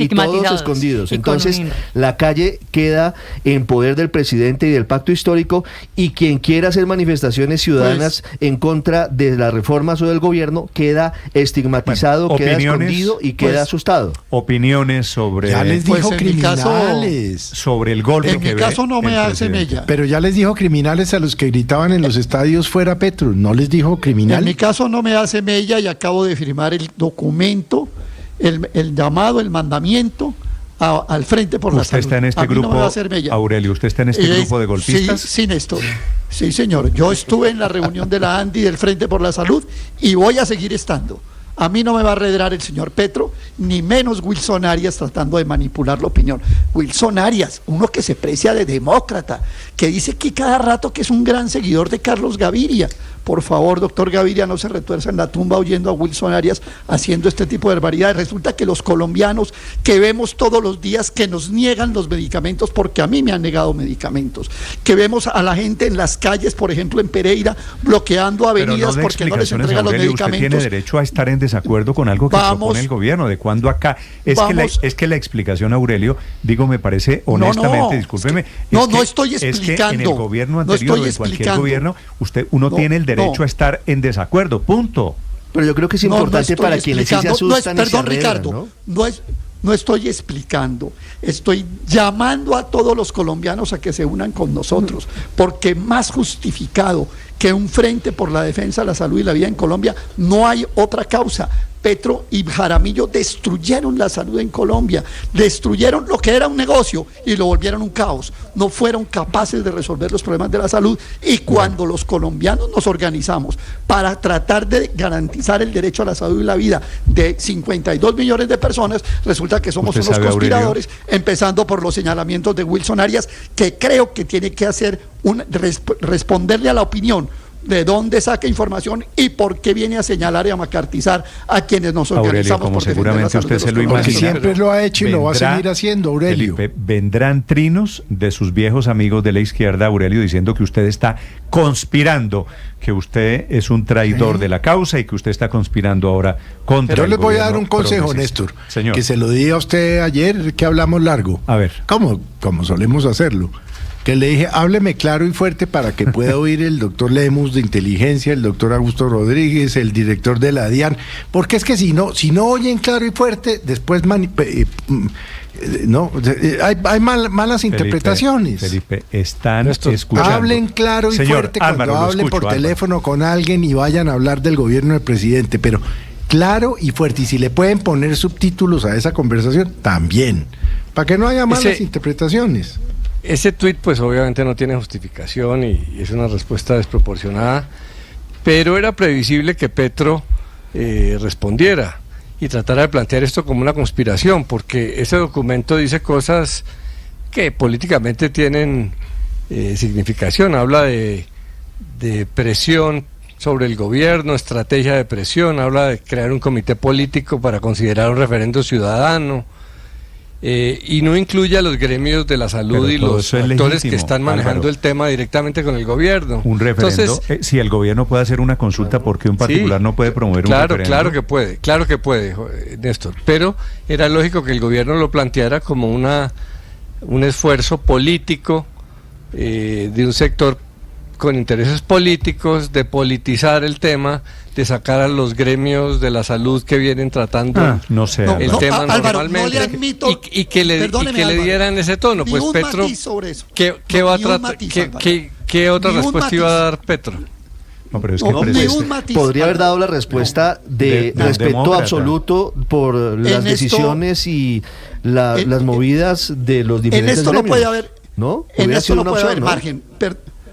todos escondidos. Entonces, la calle queda en poder del presidente y del pacto histórico, y quien quiera hacer manifestaciones ciudadanas en contra de las reformas o del gobierno queda estigmatizado, queda escondido y queda asustado. Opiniones sobre... Ya les dijo criminales. Sobre el golpe en que mi caso no me hace mella. Pero ya les dijo criminales a los que gritaban en los estadios fuera Petro. ¿No les dijo criminal? En mi caso no me hace mella y acabo de firmar el documento, el llamado, el mandamiento al Frente por la Salud. ¿Usted está en este grupo, no Aurelio, usted está en este grupo de golpistas? Sí, Néstor. Sí, señor. Yo estuve en la reunión de la ANDI del Frente por la Salud y voy a seguir estando. A mí no me va a arredrar el señor Petro, ni menos Wilson Arias tratando de manipular la opinión. Wilson Arias, uno que se precia de demócrata, que dice que cada rato que es un gran seguidor de Carlos Gaviria. Por favor, doctor Gaviria, no se retuerza en la tumba oyendo a Wilson Arias haciendo este tipo de barbaridades. Resulta que los colombianos que vemos todos los días que nos niegan los medicamentos, porque a mí me han negado medicamentos, que vemos a la gente en las calles, por ejemplo en Pereira, bloqueando avenidas porque no les entregan los medicamentos. Usted tiene derecho a estar en desacuerdo con algo que propone el gobierno. ¿De cuándo acá? Es que la explicación, Aurelio, me parece honestamente, discúlpeme. No estoy explicando. Es que en el gobierno anterior o en cualquier gobierno, uno tiene el derecho a estar en desacuerdo, punto. Pero yo creo que es importante para quienes sí se asustan y se arredran, Ricardo, no estoy explicando, estoy llamando a todos los colombianos a que se unan con nosotros, porque más justificado que un frente por la defensa de la salud y la vida en Colombia no hay otra causa. Petro y Jaramillo destruyeron la salud en Colombia, destruyeron lo que era un negocio y lo volvieron un caos. No fueron capaces de resolver los problemas de la salud, y cuando los colombianos nos organizamos para tratar de garantizar el derecho a la salud y la vida de 52 millones de personas, resulta que somos unos conspiradores, Aurelio, empezando por los señalamientos de Wilson Arias, que creo que tiene que hacer responderle a la opinión de dónde saca información y por qué viene a señalar y a macartizar a quienes nos organizamos. Aurelio, como seguramente usted se lo imagina, porque siempre lo ha hecho y lo va a seguir haciendo, Aurelio. Felipe, vendrán trinos de sus viejos amigos de la izquierda, Aurelio, diciendo que usted está conspirando, que usted es un traidor de la causa y que usted está conspirando ahora contra el gobierno. Yo les voy a dar un consejo, Néstor, señor, que se lo di a usted ayer, que hablamos largo. A ver. Como solemos hacerlo. Que le dije, hábleme claro y fuerte para que pueda oír el doctor Lemus de Inteligencia, el doctor Augusto Rodríguez, el director de la DIAN, porque es que si no oyen claro y fuerte, después hay malas interpretaciones. Felipe, están escuchando. Hablen claro y fuerte cuando hablen por teléfono con alguien y vayan a hablar del gobierno del presidente, pero claro y fuerte, y si le pueden poner subtítulos a esa conversación, también, para que no haya malas interpretaciones. Ese tuit pues obviamente no tiene justificación y es una respuesta desproporcionada, pero era previsible que Petro respondiera y tratara de plantear esto como una conspiración, porque ese documento dice cosas que políticamente tienen significación. Habla de presión sobre el gobierno, estrategia de presión, habla de crear un comité político para considerar un referendo ciudadano, y no incluye a los gremios de la salud y los actores que están manejando el tema directamente con el gobierno. Un referendo, entonces, si el gobierno puede hacer una consulta, ¿por qué un particular no puede promover un referendo? Claro que puede, Néstor, pero era lógico que el gobierno lo planteara como un esfuerzo político de un sector con intereses políticos, de politizar el tema, de sacar a los gremios de la salud que vienen tratando el tema Álvaro, normalmente, no le admito, y que le dieran ese tono. Pues Petro, ¿qué otra respuesta iba a dar Petro? No, pero es que podría haber dado la respuesta de respeto absoluto por las decisiones y las movidas de los diferentes gremios. No puede haber, ¿no? En esto no puede haber margen.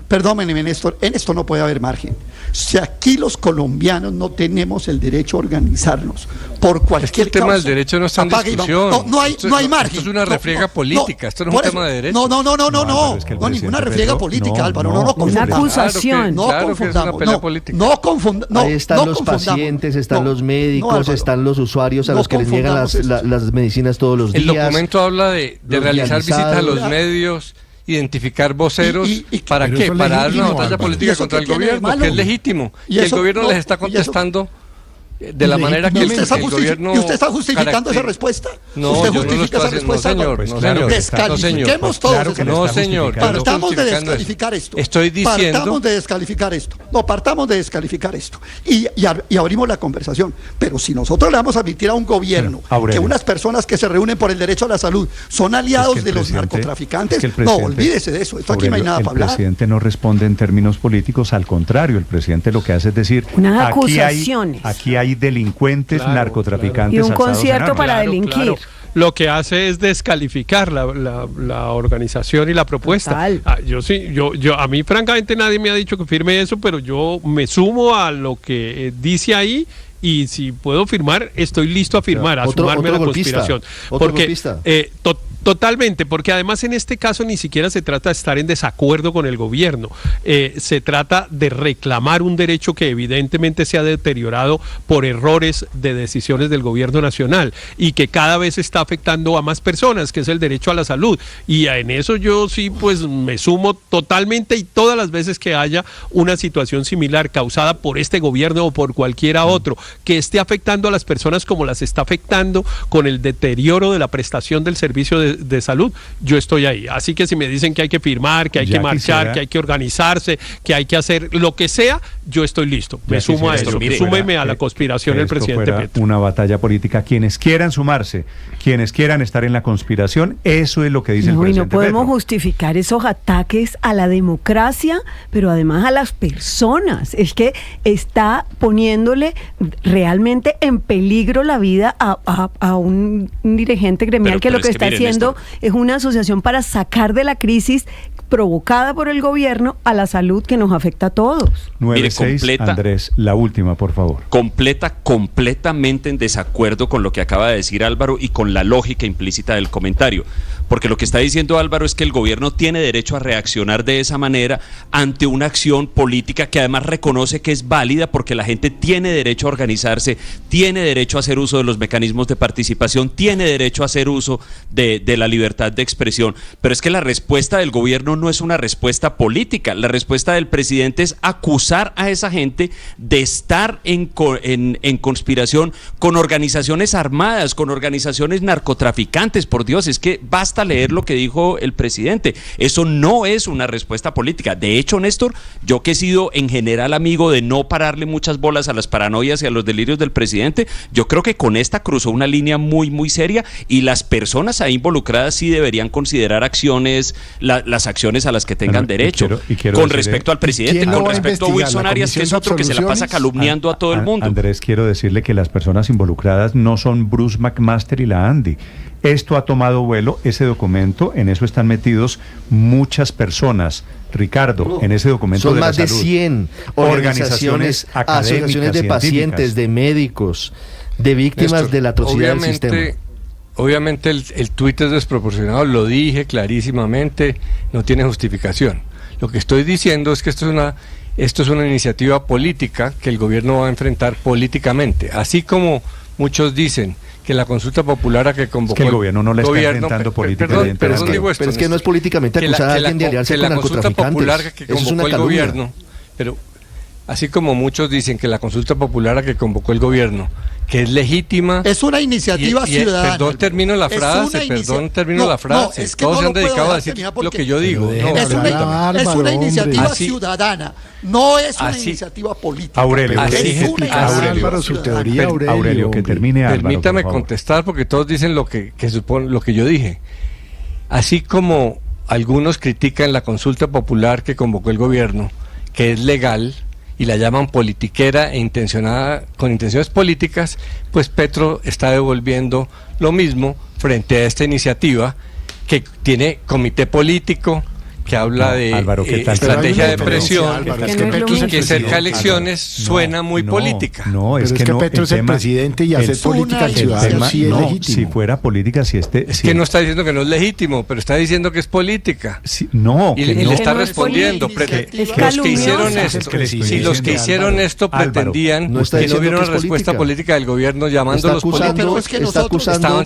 Perdónenme, Néstor, en esto no puede haber margen. Si aquí los colombianos no tenemos el derecho a organizarnos por cualquier tema del derecho no está en discusión. No hay margen. Esto es una refriega política, esto no es un tema de derecho. No, ninguna refriega política, Álvaro. No confundamos. Una acusación. Claro que es una pelea política. No confundamos. Ahí están los pacientes, están los médicos, están los usuarios a los que les niegan las medicinas todos los días. El documento habla de realizar visitas a los medios, identificar voceros. ¿Para qué? Para dar una batalla política contra el gobierno, que es legítimo. Y el gobierno les está contestando de la manera que ¿Y usted el gobierno... ¿Y usted está justificando esa respuesta? No, ¿Usted yo no lo justifica estoy esa haciendo, respuesta? no, señor. Pues No, claro señor. que está. Descalifiquemos todos. Claro que lo No, está señor. justificando. Partamos de justificando descalificar esto. Estoy diciendo... Partamos de descalificar esto. No, partamos de descalificar esto. Y abrimos la conversación. Pero si nosotros le vamos a admitir a un gobierno que unas personas que se reúnen por el derecho a la salud son aliados de los narcotraficantes, no, olvídese de eso. Esto aquí no hay nada para hablar. El presidente no responde en términos políticos, al contrario, el presidente lo que hace es decir, unas acusaciones. Aquí hay delincuentes, narcotraficantes. Y un concierto para delinquir. Claro. Lo que hace es descalificar la organización y la propuesta. A mí francamente nadie me ha dicho que firme eso, pero yo me sumo a lo que dice ahí. Y si puedo firmar, estoy listo a firmar, a sumarme a la conspiración. Porque totalmente, porque además en este caso ni siquiera se trata de estar en desacuerdo con el gobierno, se trata de reclamar un derecho que evidentemente se ha deteriorado por errores de decisiones del gobierno nacional y que cada vez está afectando a más personas, que es el derecho a la salud. Y en eso yo sí pues me sumo totalmente, y todas las veces que haya una situación similar causada por este gobierno o por cualquiera otro que esté afectando a las personas como las está afectando con el deterioro de la prestación del servicio de salud, yo estoy ahí. Así que si me dicen que hay que firmar, que hay que marchar, que hay que organizarse, que hay que hacer lo que sea, yo estoy listo. Me sumo a eso. Súmeme a la conspiración el presidente Petro. Una batalla política. Quienes quieran sumarse, quienes quieran estar en la conspiración, eso es lo que dice el presidente No podemos Petro. Justificar esos ataques a la democracia, pero además a las personas. Es que está poniéndole realmente en peligro la vida a un dirigente gremial que lo que está haciendo es una asociación para sacar de la crisis provocada por el gobierno a la salud que nos afecta a todos. 9-6, Andrés, la última, por favor. Completamente en desacuerdo con lo que acaba de decir Álvaro y con la lógica implícita del comentario. Porque lo que está diciendo Álvaro es que el gobierno tiene derecho a reaccionar de esa manera ante una acción política que además reconoce que es válida, porque la gente tiene derecho a organizarse, tiene derecho a hacer uso de los mecanismos de participación, tiene derecho a hacer uso de la libertad de expresión. Pero es que la respuesta del gobierno no es una respuesta política. La respuesta del presidente es acusar a esa gente de estar en conspiración con organizaciones armadas, con organizaciones narcotraficantes. Por Dios, es que basta leer lo que dijo el presidente. Eso no es una respuesta política. De hecho, Néstor, yo que he sido en general amigo de no pararle muchas bolas a las paranoias y a los delirios del presidente, yo creo que con esta cruzó una línea muy, muy seria, y las personas ahí involucradas sí deberían considerar las acciones a las que tengan derecho. Con respecto al presidente, con respecto a Wilson Arias, que es otro que se la pasa calumniando a todo el mundo. Andrés, quiero decirle que las personas involucradas no son Bruce McMaster y la Andy. Esto ha tomado vuelo, ese documento, en eso están metidos muchas personas. Ricardo, en ese documento son de más la de salud, 100 organizaciones, asociaciones de pacientes, de médicos, de víctimas Néstor, de la atrocidad del sistema. Obviamente el tuit es desproporcionado, lo dije clarísimamente, no tiene justificación. Lo que estoy diciendo es que esto es una iniciativa política que el gobierno va a enfrentar políticamente, así como muchos dicen que la consulta popular a que convocó es que el gobierno no la está enfrentando políticamente. Pero es que no es políticamente acusar a alguien de aliarse con narcotraficantes. La consulta popular que convocó el gobierno, pero así como muchos dicen que la consulta popular a que convocó el gobierno, que es legítima. Es una iniciativa ciudadana. Perdón, termino la frase. Es que todos no se han dedicado a decir lo que yo digo. Es una iniciativa ciudadana, no es una iniciativa política. Aurelio, Álvaro, su teoría, Aurelio, que termine Álvaro. Permítame contestar, porque todos dicen lo que supone lo que yo dije. Así como algunos critican la consulta popular que convocó el gobierno, que es legal, y la llaman politiquera e intencionada con intenciones políticas, pues Petro está devolviendo lo mismo frente a esta iniciativa que tiene comité político, que habla de Álvaro, estrategia de presión, que cerca de elecciones suena muy política. No, es que Petro es el presidente y hacer política ciudadana sí es legítimo. Si fuera política, es que no está diciendo que no es legítimo, pero está diciendo que es política. Sí, y le está respondiendo. Los que hicieron esto pretendían que no hubiera una respuesta política del gobierno llamándolos políticos. Está acusando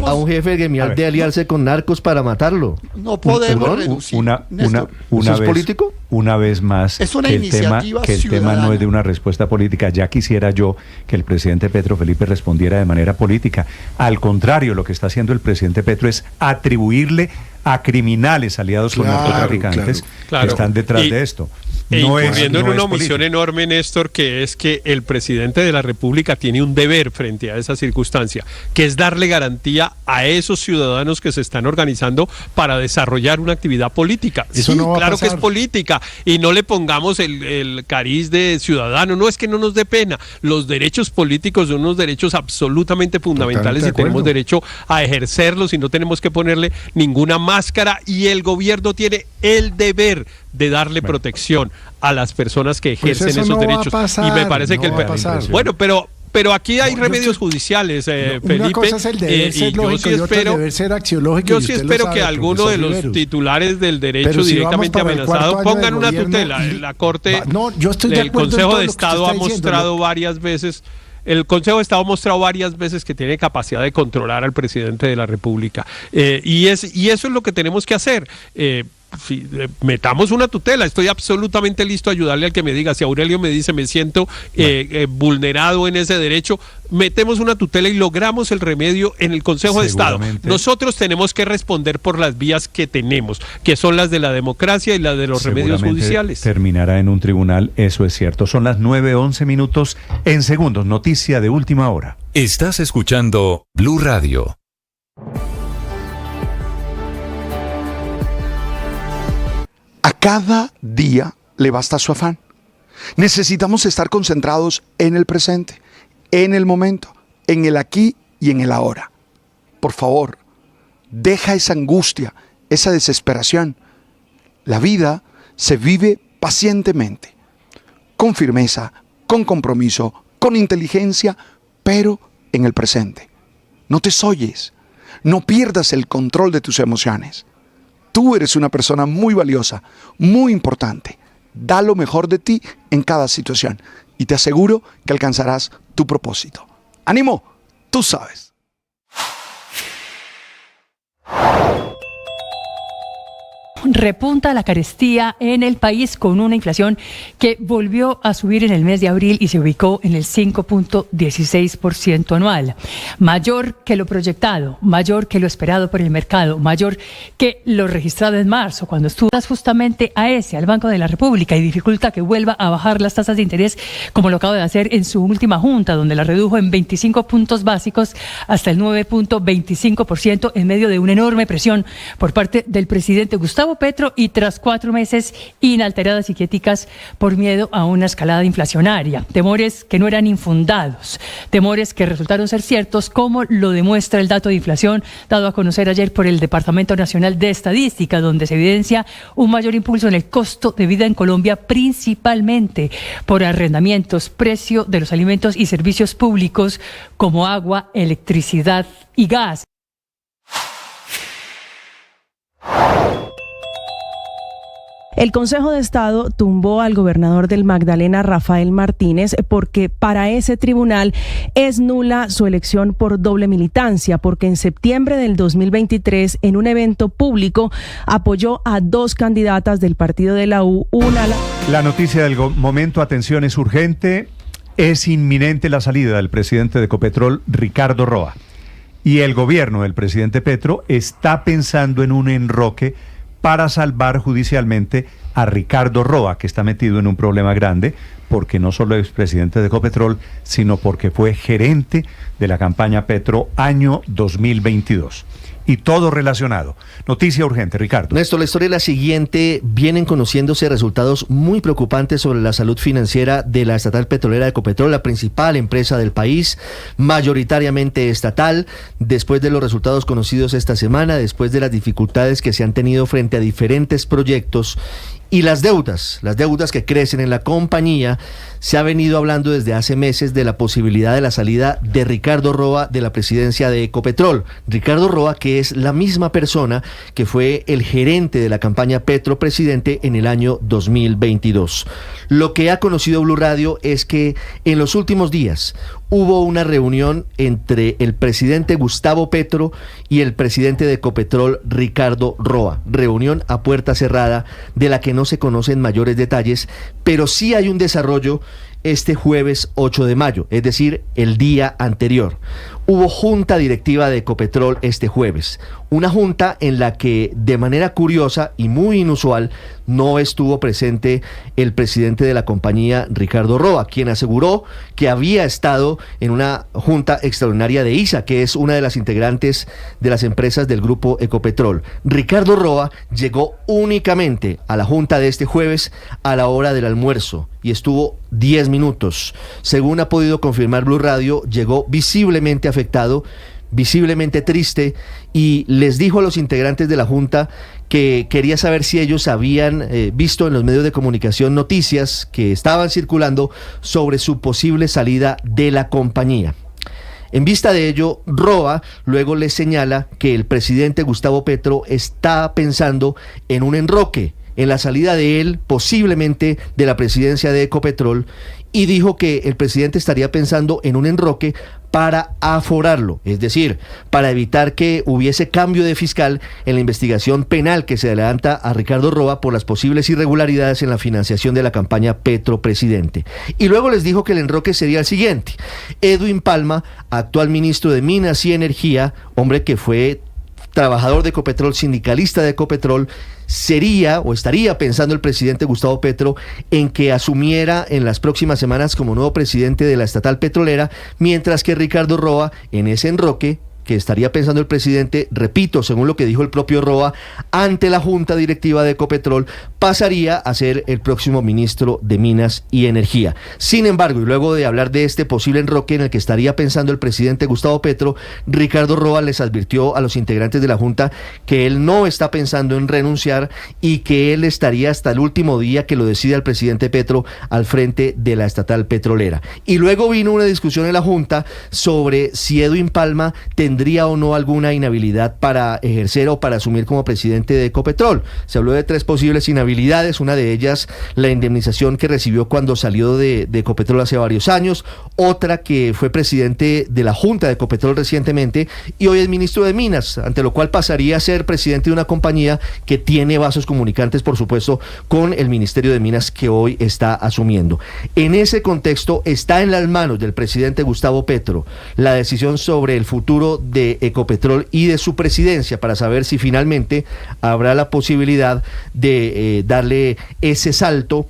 a un jefe gremial de aliarse con narcos para matarlo. No podemos reducir. ¿Eso es político? una vez más es una que iniciativa el tema no es de una respuesta política. Ya quisiera yo que el presidente Petro Felipe respondiera de manera política. Al contrario, lo que está haciendo el presidente Petro es atribuirle a criminales aliados con narcotraficantes que están detrás de esto. Incurriendo en una omisión enorme, Néstor, que es que el presidente de la República tiene un deber frente a esa circunstancia, que es darle garantía a esos ciudadanos que se están organizando para desarrollar una actividad política. Eso no va a claro pasar. que es política, y no le pongamos el cariz de ciudadano, no es que no nos dé pena. Los derechos políticos son unos derechos absolutamente fundamentales y tenemos derecho a ejercerlos y no tenemos que ponerle ninguna máscara, y el gobierno tiene el deber de darle protección a las personas que ejercen esos derechos. Y me parece que bueno, pero aquí hay remedios judiciales, Felipe. Una cosa es el deber ser lógico y otra el deber ser axiológico. Yo sí espero que alguno de los titulares del derecho directamente amenazado pongan una tutela. La Corte, el Consejo de Estado ha mostrado varias veces. El Consejo de Estado ha mostrado varias veces que tiene capacidad de controlar al presidente de la República. Y eso es lo que tenemos que hacer. Metamos una tutela. Estoy absolutamente listo a ayudarle al que me diga. Si Aurelio me dice me siento vulnerado en ese derecho, metemos una tutela y logramos el remedio en el Consejo de Estado. Nosotros tenemos que responder por las vías que tenemos, que son las de la democracia y las de los remedios judiciales. Terminará en un tribunal, eso es cierto. Son las 9:11 en segundos. Noticia de última hora. Estás escuchando Blue Radio. A cada día le basta su afán. Necesitamos estar concentrados en el presente, en el momento, en el aquí y en el ahora. Por favor, deja esa angustia, esa desesperación. La vida se vive pacientemente, con firmeza, con compromiso, con inteligencia, pero en el presente. No te solles, no pierdas el control de tus emociones. Tú eres una persona muy valiosa, muy importante. Da lo mejor de ti en cada situación y te aseguro que alcanzarás tu propósito. ¡Ánimo! Tú sabes. Repunta la carestía en el país con una inflación que volvió a subir en el mes de abril y se ubicó en el 5.16% anual. Mayor que lo proyectado, mayor que lo esperado por el mercado, mayor que lo registrado en marzo, cuando estudias justamente al Banco de la República, y dificulta que vuelva a bajar las tasas de interés como lo acaba de hacer en su última junta, donde la redujo en 25 puntos básicos hasta el 9.25% en medio de una enorme presión por parte del presidente Gustavo Petro, y tras 4 meses inalteradas y quieticas por miedo a una escalada inflacionaria. Temores que no eran infundados, temores que resultaron ser ciertos, como lo demuestra el dato de inflación dado a conocer ayer por el Departamento Nacional de Estadística, donde se evidencia un mayor impulso en el costo de vida en Colombia, principalmente por arrendamientos, precio de los alimentos y servicios públicos como agua, electricidad y gas. El Consejo de Estado tumbó al gobernador del Magdalena, Rafael Martínez, porque para ese tribunal es nula su elección por doble militancia, porque en septiembre del 2023, en un evento público, apoyó a 2 candidatas del partido de la U, La noticia del momento, atención, es urgente. Es inminente la salida del presidente de Ecopetrol, Ricardo Roa. Y el gobierno del presidente Petro está pensando en un enroque para salvar judicialmente a Ricardo Roa, que está metido en un problema grande, porque no solo es presidente de Ecopetrol, sino porque fue gerente de la campaña Petro año 2022. Y todo relacionado. Noticia urgente, Ricardo. Néstor, la historia es la siguiente. Vienen conociéndose resultados muy preocupantes sobre la salud financiera de la estatal petrolera Ecopetrol, la principal empresa del país, mayoritariamente estatal, después de los resultados conocidos esta semana, después de las dificultades que se han tenido frente a diferentes proyectos. Y las deudas que crecen en la compañía. Se ha venido hablando desde hace meses de la posibilidad de la salida de Ricardo Roa de la presidencia de Ecopetrol. Ricardo Roa, que es la misma persona que fue el gerente de la campaña Petro Presidente en el año 2022. Lo que ha conocido Blue Radio es que en los últimos días hubo una reunión entre el presidente Gustavo Petro y el presidente de Ecopetrol, Ricardo Roa. Reunión a puerta cerrada de la que no se conocen mayores detalles, pero sí hay un desarrollo este jueves 8 de mayo, es decir, el día anterior. Hubo junta directiva de Ecopetrol este jueves, una junta en la que de manera curiosa y muy inusual no estuvo presente el presidente de la compañía, Ricardo Roa, quien aseguró que había estado en una junta extraordinaria de ISA, que es una de las integrantes de las empresas del grupo Ecopetrol. Ricardo Roa llegó únicamente a la junta de este jueves a la hora del almuerzo y estuvo 10 minutos. Según ha podido confirmar Blue Radio, llegó visiblemente afectado, visiblemente triste, y les dijo a los integrantes de la Junta que quería saber si ellos habían visto en los medios de comunicación noticias que estaban circulando sobre su posible salida de la compañía. En vista de ello, Roa luego le señala que el presidente Gustavo Petro está pensando en un enroque, en la salida de él, posiblemente de la presidencia de Ecopetrol, y dijo que el presidente estaría pensando en un enroque para aforarlo, es decir, para evitar que hubiese cambio de fiscal en la investigación penal que se adelanta a Ricardo Roa por las posibles irregularidades en la financiación de la campaña Petro Presidente. Y luego les dijo que el enroque sería el siguiente: Edwin Palma, actual ministro de Minas y Energía, hombre que fue trabajador de Ecopetrol, sindicalista de Ecopetrol, sería o estaría pensando el presidente Gustavo Petro en que asumiera en las próximas semanas como nuevo presidente de la estatal petrolera, mientras que Ricardo Roa, en ese enroque que estaría pensando el presidente, repito, según lo que dijo el propio Roa, ante la junta directiva de Ecopetrol, pasaría a ser el próximo ministro de Minas y Energía. Sin embargo, y luego de hablar de este posible enroque en el que estaría pensando el presidente Gustavo Petro, Ricardo Roa les advirtió a los integrantes de la junta que él no está pensando en renunciar y que él estaría hasta el último día que lo decida el presidente Petro al frente de la estatal petrolera. Y luego vino una discusión en la junta sobre si Edwin Palma tendría o no alguna inhabilidad para ejercer o para asumir como presidente de Ecopetrol. Se habló de 3 posibles inhabilidades, una de ellas la indemnización que recibió cuando salió de Ecopetrol hace varios años, otra que fue presidente de la Junta de Ecopetrol recientemente y hoy es ministro de Minas, ante lo cual pasaría a ser presidente de una compañía que tiene vasos comunicantes, por supuesto, con el Ministerio de Minas que hoy está asumiendo. En ese contexto está en las manos del presidente Gustavo Petro la decisión sobre el futuro de Ecopetrol y de su presidencia para saber si finalmente habrá la posibilidad de darle ese salto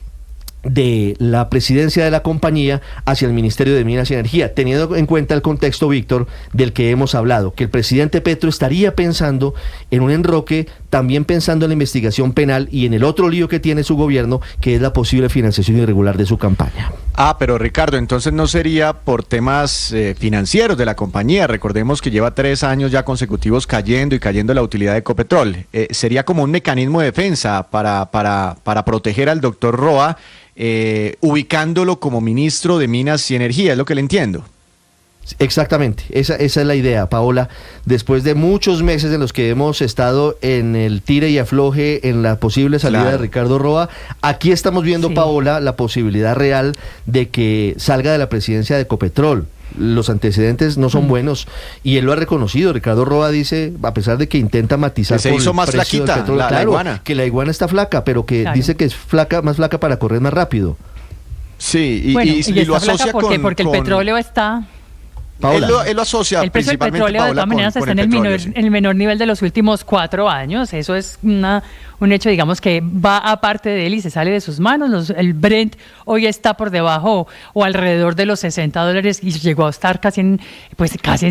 de la presidencia de la compañía hacia el Ministerio de Minas y Energía, teniendo en cuenta el contexto, Víctor, del que hemos hablado, que el presidente Petro estaría pensando en un enroque, también pensando en la investigación penal y en el otro lío que tiene su gobierno, que es la posible financiación irregular de su campaña. Pero Ricardo, entonces no sería por temas financieros de la compañía. Recordemos que lleva 3 años ya consecutivos cayendo la utilidad de Ecopetrol. Sería como un mecanismo de defensa para proteger al doctor Roa, ubicándolo como ministro de Minas y Energía, es lo que le entiendo. Exactamente, esa es la idea, Paola. Después de muchos meses en los que hemos estado en el tire y afloje en la posible salida de Ricardo Roa, aquí estamos viendo, Paola, la posibilidad real de que salga de la presidencia de Ecopetrol. Los antecedentes no son buenos y él lo ha reconocido. Ricardo Roa dice, a pesar de que intenta matizar, que se hizo más flaquita la iguana, que la iguana está flaca, pero que dice que es más flaca para correr más rápido. Sí, y lo asocia porque el petróleo está... Él lo asocia el precio del petróleo, Paola, de todas maneras está en el menor nivel de los últimos 4 años. Eso es un hecho, digamos, que va aparte de él y se sale de sus manos. El Brent hoy está por debajo o alrededor de los $60 y llegó a estar casi en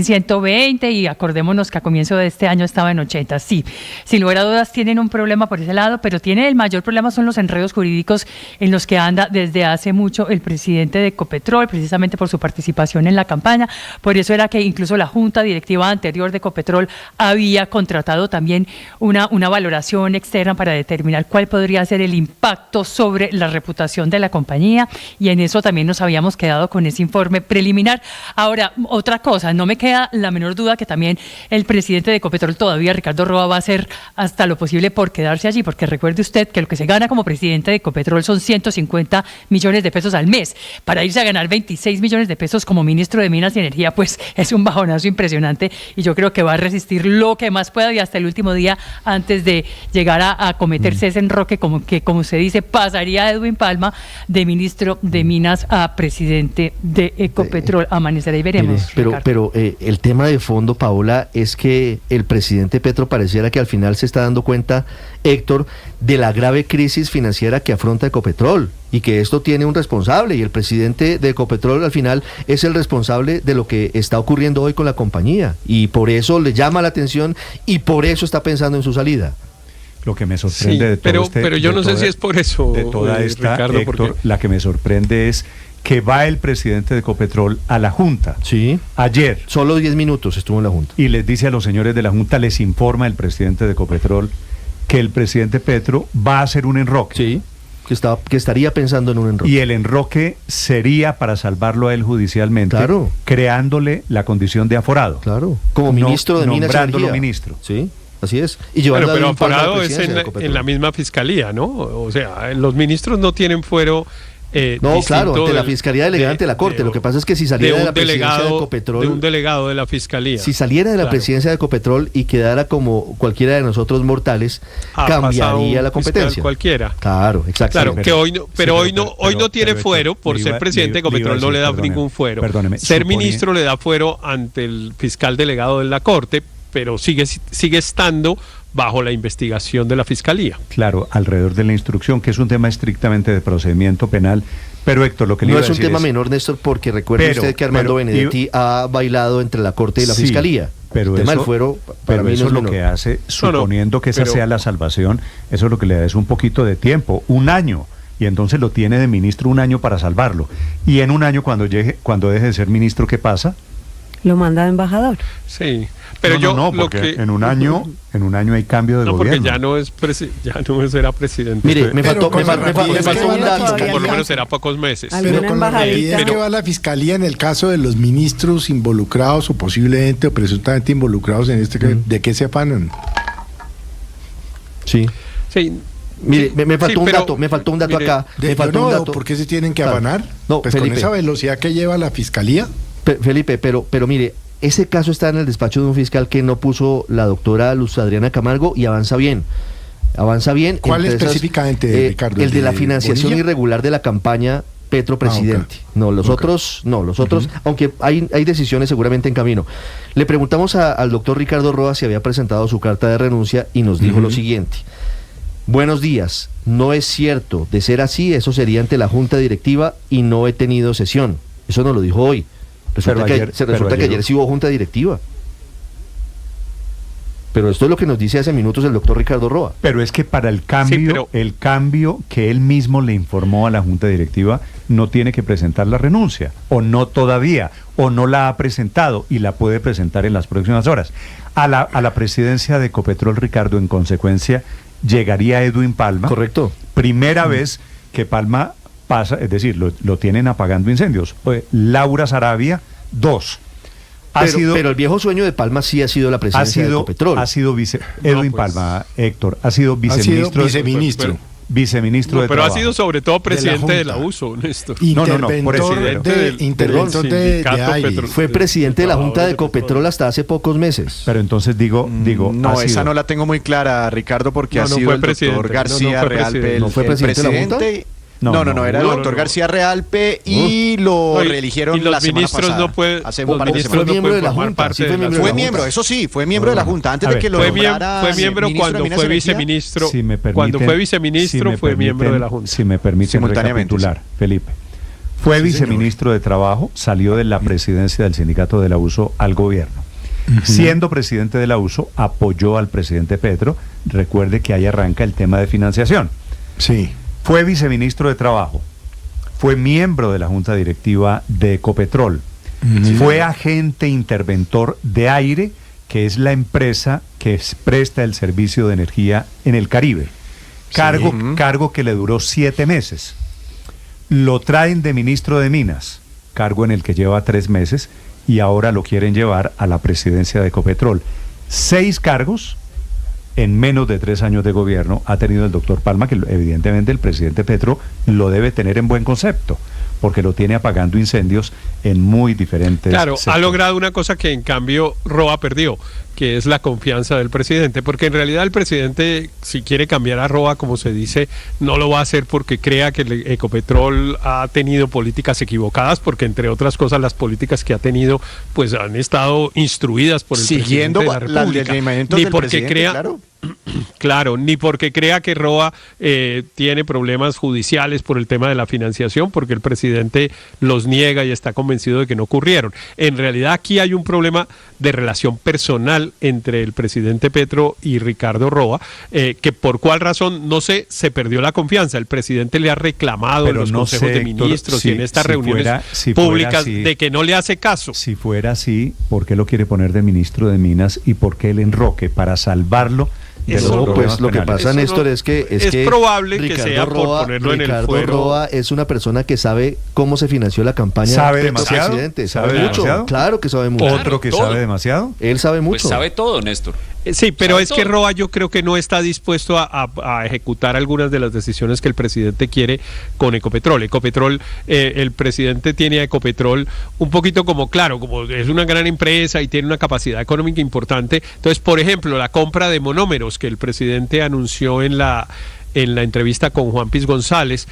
120, y acordémonos que a comienzo de este año estaba en 80. Sí, sin lugar a dudas tienen un problema por ese lado, pero el mayor problema son los enredos jurídicos en los que anda desde hace mucho el presidente de Ecopetrol, precisamente por su participación en la campaña, Por eso era que incluso la junta directiva anterior de Ecopetrol había contratado también una valoración externa para determinar cuál podría ser el impacto sobre la reputación de la compañía, y en eso también nos habíamos quedado con ese informe preliminar. Ahora, otra cosa, no me queda la menor duda que también el presidente de Ecopetrol todavía, Ricardo Roa, va a hacer hasta lo posible por quedarse allí, porque recuerde usted que lo que se gana como presidente de Ecopetrol son 150 millones de pesos al mes. Para irse a ganar 26 millones de pesos como ministro de Minas y Energía, pues es un bajonazo impresionante, y yo creo que va a resistir lo que más pueda y hasta el último día antes de llegar a cometerse ese enroque, como se dice, pasaría Edwin Palma de ministro de Minas a presidente de Ecopetrol. Amanecerá y veremos. Mire, pero el tema de fondo, Paola, es que el presidente Petro pareciera que al final se está dando cuenta, Héctor, de la grave crisis financiera que afronta Ecopetrol, y que esto tiene un responsable, y el presidente de Ecopetrol al final es el responsable de lo que está ocurriendo hoy con la compañía, y por eso le llama la atención y por eso está pensando en su salida. Lo que me sorprende de todo pero yo no sé si es por eso, de toda esta, Ricardo, Héctor, porque la que me sorprende es que va el presidente de Ecopetrol a la Junta. Sí. Ayer. Solo 10 minutos estuvo en la Junta. Y les dice a los señores de la Junta, les informa el presidente de Ecopetrol que el presidente Petro va a hacer un enroque. Sí, que estaría pensando en un enroque. Y el enroque sería para salvarlo a él judicialmente, claro, creándole la condición de aforado. Claro, como ministro de Minas y Energía. Nombrándolo ministro. Sí. Así es. Y pero aforado es en la misma fiscalía, ¿no? O sea, los ministros no tienen fuero. No, claro, ante la Fiscalía Delegada ante la Corte. Lo que pasa es que si saliera de la presidencia de Ecopetrol... De un delegado de la Fiscalía. Si saliera de la presidencia de Ecopetrol y quedara como cualquiera de nosotros mortales, cambiaría la competencia. Cualquiera. Claro, exactamente. Claro, que hoy no tiene fuero por ser presidente de Ecopetrol, no le da ningún fuero. Ser ministro le da fuero ante el fiscal delegado de la Corte, pero sigue estando bajo la investigación de la Fiscalía. Claro, alrededor de la instrucción, que es un tema estrictamente de procedimiento penal. Pero Héctor, lo que le iba a decir no es un tema menor, Néstor, porque recuerde usted que Armando Benedetti ha bailado entre la Corte y la Fiscalía. Pero el tema eso, del fuero, para mí eso es lo que hace, suponiendo que esa sea la salvación, eso es lo que le da es un poquito de tiempo, 1 año. Y entonces lo tiene de ministro 1 año para salvarlo. Y en 1 año, cuando deje de ser ministro, ¿qué pasa? Lo manda de embajador. Sí, pero no, porque en un año hay cambio de gobierno. Porque ya no será presidente. Mire, me faltó un dato. Por lo menos será pocos meses. Pero con la rapidez que va la Fiscalía en el caso de los ministros involucrados o posiblemente o presuntamente involucrados en este, ¿de qué se afanan? Sí. Sí. Mire, me faltó un dato acá. ¿Por qué se tienen que afanar? No, pues Felipe, con esa velocidad que lleva la Fiscalía. Felipe, pero mire, ese caso está en el despacho de un fiscal que no puso la doctora Luz Adriana Camargo y avanza bien. ¿Cuál específicamente, Ricardo? El de la financiación irregular de la campaña Petro presidente. Okay. No, los otros, aunque hay decisiones seguramente en camino. Le preguntamos al doctor Ricardo Roa si había presentado su carta de renuncia y nos dijo lo siguiente. Buenos días, no es cierto, de ser así, eso sería ante la Junta Directiva y no he tenido sesión. Eso nos lo dijo hoy. Resulta que ayer sí hubo Junta Directiva. Pero esto es lo que nos dice hace minutos el doctor Ricardo Roa. Pero es que para el cambio, el cambio que él mismo le informó a la Junta Directiva, no tiene que presentar la renuncia, o no todavía, o no la ha presentado y la puede presentar en las próximas horas. A la presidencia de Ecopetrol, Ricardo, en consecuencia, llegaría Edwin Palma. Correcto. Primera vez que Palma pasa, es decir, lo tienen apagando incendios. Laura Sarabia, 2. Pero el viejo sueño de Palma sí ha sido la presidencia de Ecopetrol. Ha sido Edwin Palma, Héctor, ha sido viceministro. Viceministro de Pero Trabajo. ha sido sobre todo presidente de la USO, Néstor. Interventor de aire. Fue presidente de la Junta de Ecopetrol hasta hace pocos meses. Pero entonces digo, no, esa no la tengo muy clara, Ricardo, porque ha sido el doctor García Realpe. ¿No fue presidente de la Junta? No, era el doctor García Realpe y lo reeligieron la semana pasada. Fue miembro de la Junta. Fue miembro, eso sí, fue miembro de la Junta. Antes de que lo nombrara. Fue miembro cuando fue viceministro. Cuando fue viceministro fue miembro de la Junta. Si me permiten recapitular, Felipe. Fue viceministro de Trabajo, salió de la presidencia del sindicato de la USO al gobierno. Siendo presidente de la USO, apoyó al presidente Petro. Recuerde que ahí arranca el tema de financiación. Sí. Fue viceministro de Trabajo, fue miembro de la Junta Directiva de Ecopetrol, Fue agente interventor de Aire, que es la empresa que presta el servicio de energía en el Caribe. Cargo que le duró 7 meses. Lo traen de ministro de Minas, cargo en el que lleva 3 meses, y ahora lo quieren llevar a la presidencia de Ecopetrol. 6 cargos en menos de 3 años de gobierno ha tenido el doctor Palma, que evidentemente el presidente Petro lo debe tener en buen concepto, porque lo tiene apagando incendios en muy diferentes sectores. Ha logrado una cosa que en cambio Roa perdió, que es la confianza del presidente, porque en realidad el presidente, si quiere cambiar a Roa, como se dice, no lo va a hacer porque crea que el Ecopetrol ha tenido políticas equivocadas, porque entre otras cosas las políticas que ha tenido pues han estado instruidas por el presidente de la República, ni porque crea Claro, ni porque crea que Roa tiene problemas judiciales por el tema de la financiación, porque el presidente los niega y está convencido de que no ocurrieron. En realidad aquí hay un problema de relación personal entre el presidente Petro y Ricardo Roa, que por cuál razón, no sé, se perdió la confianza. El presidente le ha reclamado en los consejos de ministros y en estas reuniones públicas de que no le hace caso. Si fuera así, ¿por qué lo quiere poner de ministro de Minas y por qué el enroque para salvarlo? Pues lo que pasa, Néstor, es que es probable Ricardo que sea por ponerlo en el fuego. Roa es una persona que sabe cómo se financió la campaña. ¿Sabe demasiado? ¿Sabe mucho? Demasiado? Claro que sabe mucho. ¿Otro que sabe demasiado? Él sabe mucho. Pues sabe todo, Néstor. Sí, pero es que Roa yo creo que no está dispuesto a ejecutar algunas de las decisiones que el presidente quiere con Ecopetrol. Ecopetrol, el presidente tiene a Ecopetrol un poquito como es una gran empresa y tiene una capacidad económica importante. Entonces, por ejemplo, la compra de monómeros que el presidente anunció en la entrevista con Juan Piz González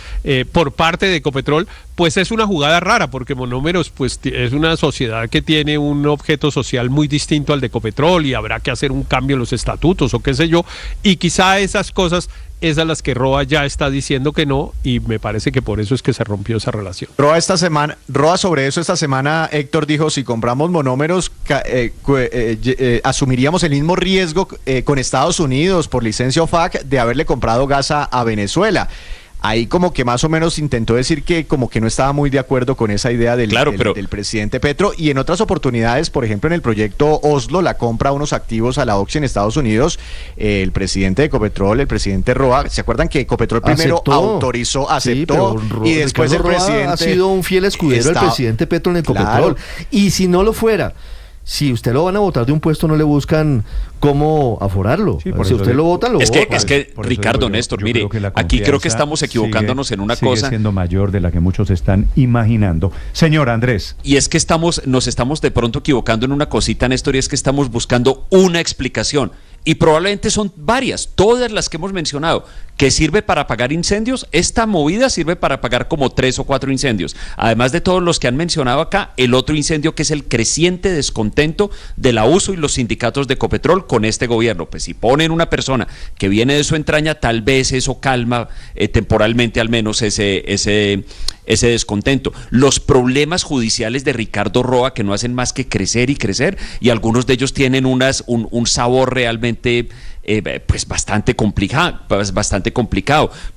por parte de Ecopetrol, pues es una jugada rara, porque Monómeros pues es una sociedad que tiene un objeto social muy distinto al de Ecopetrol y habrá que hacer un cambio en los estatutos o qué sé yo, y quizá esas cosas es a las que Roa ya está diciendo que no, y me parece que por eso es que se rompió esa relación. Roa sobre eso esta semana, Héctor dijo, si compramos monómeros asumiríamos el mismo riesgo con Estados Unidos por licencia OFAC de haberle comprado gas a Venezuela. Ahí como que más o menos intentó decir que como que no estaba muy de acuerdo con esa idea del presidente Petro, y en otras oportunidades, por ejemplo en el proyecto Oslo, la compra de unos activos a la Oxy en Estados Unidos, el presidente de Ecopetrol, el presidente Roa, ¿se acuerdan que Ecopetrol primero aceptó y después el presidente ha sido un fiel escudero del presidente Petro en Ecopetrol? Claro. Y si no lo fuera, si usted lo van a votar de un puesto, no le buscan cómo aforarlo. Si usted lo vota, lo vota. Es que Ricardo, Néstor, mire, aquí creo que estamos equivocándonos en una cosa. Sigue siendo mayor de la que muchos están imaginando. Señor Andrés. Y es que nos estamos de pronto equivocando en una cosita, Néstor, y es que estamos buscando una explicación. Y probablemente son varias, todas las que hemos mencionado, que sirve para apagar incendios. Esta movida sirve para apagar como 3 o 4 incendios. Además de todos los que han mencionado acá, el otro incendio que es el creciente descontento de la USO y los sindicatos de Ecopetrol con este gobierno. Pues si ponen una persona que viene de su entraña, tal vez eso calma temporalmente al menos ese descontento. Los problemas judiciales de Ricardo Roa, que no hacen más que crecer y crecer, y algunos de ellos tienen un sabor realmente pues bastante complicado.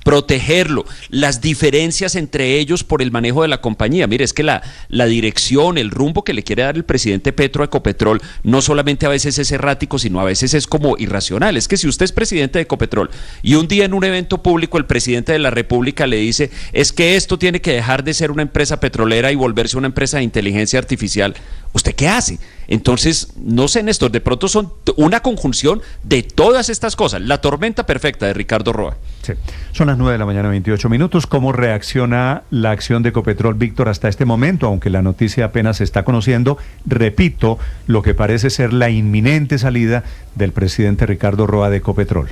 Protegerlo, las diferencias entre ellos por el manejo de la compañía. Mire, es que la dirección, el rumbo que le quiere dar el presidente Petro a Ecopetrol, no solamente a veces es errático, sino a veces es como irracional. Es que si usted es presidente de Ecopetrol y un día en un evento público el presidente de la República le dice, es que esto tiene que dejar de ser una empresa petrolera y volverse una empresa de inteligencia artificial, ¿usted qué hace? Entonces, no sé, Néstor, de pronto son una conjunción de todas estas cosas, la tormenta perfecta de Ricardo Roa. Sí. Son las 9:28 a.m. ¿Cómo reacciona la acción de Ecopetrol, Víctor, hasta este momento? Aunque la noticia apenas se está conociendo, repito, lo que parece ser la inminente salida del presidente Ricardo Roa de Ecopetrol.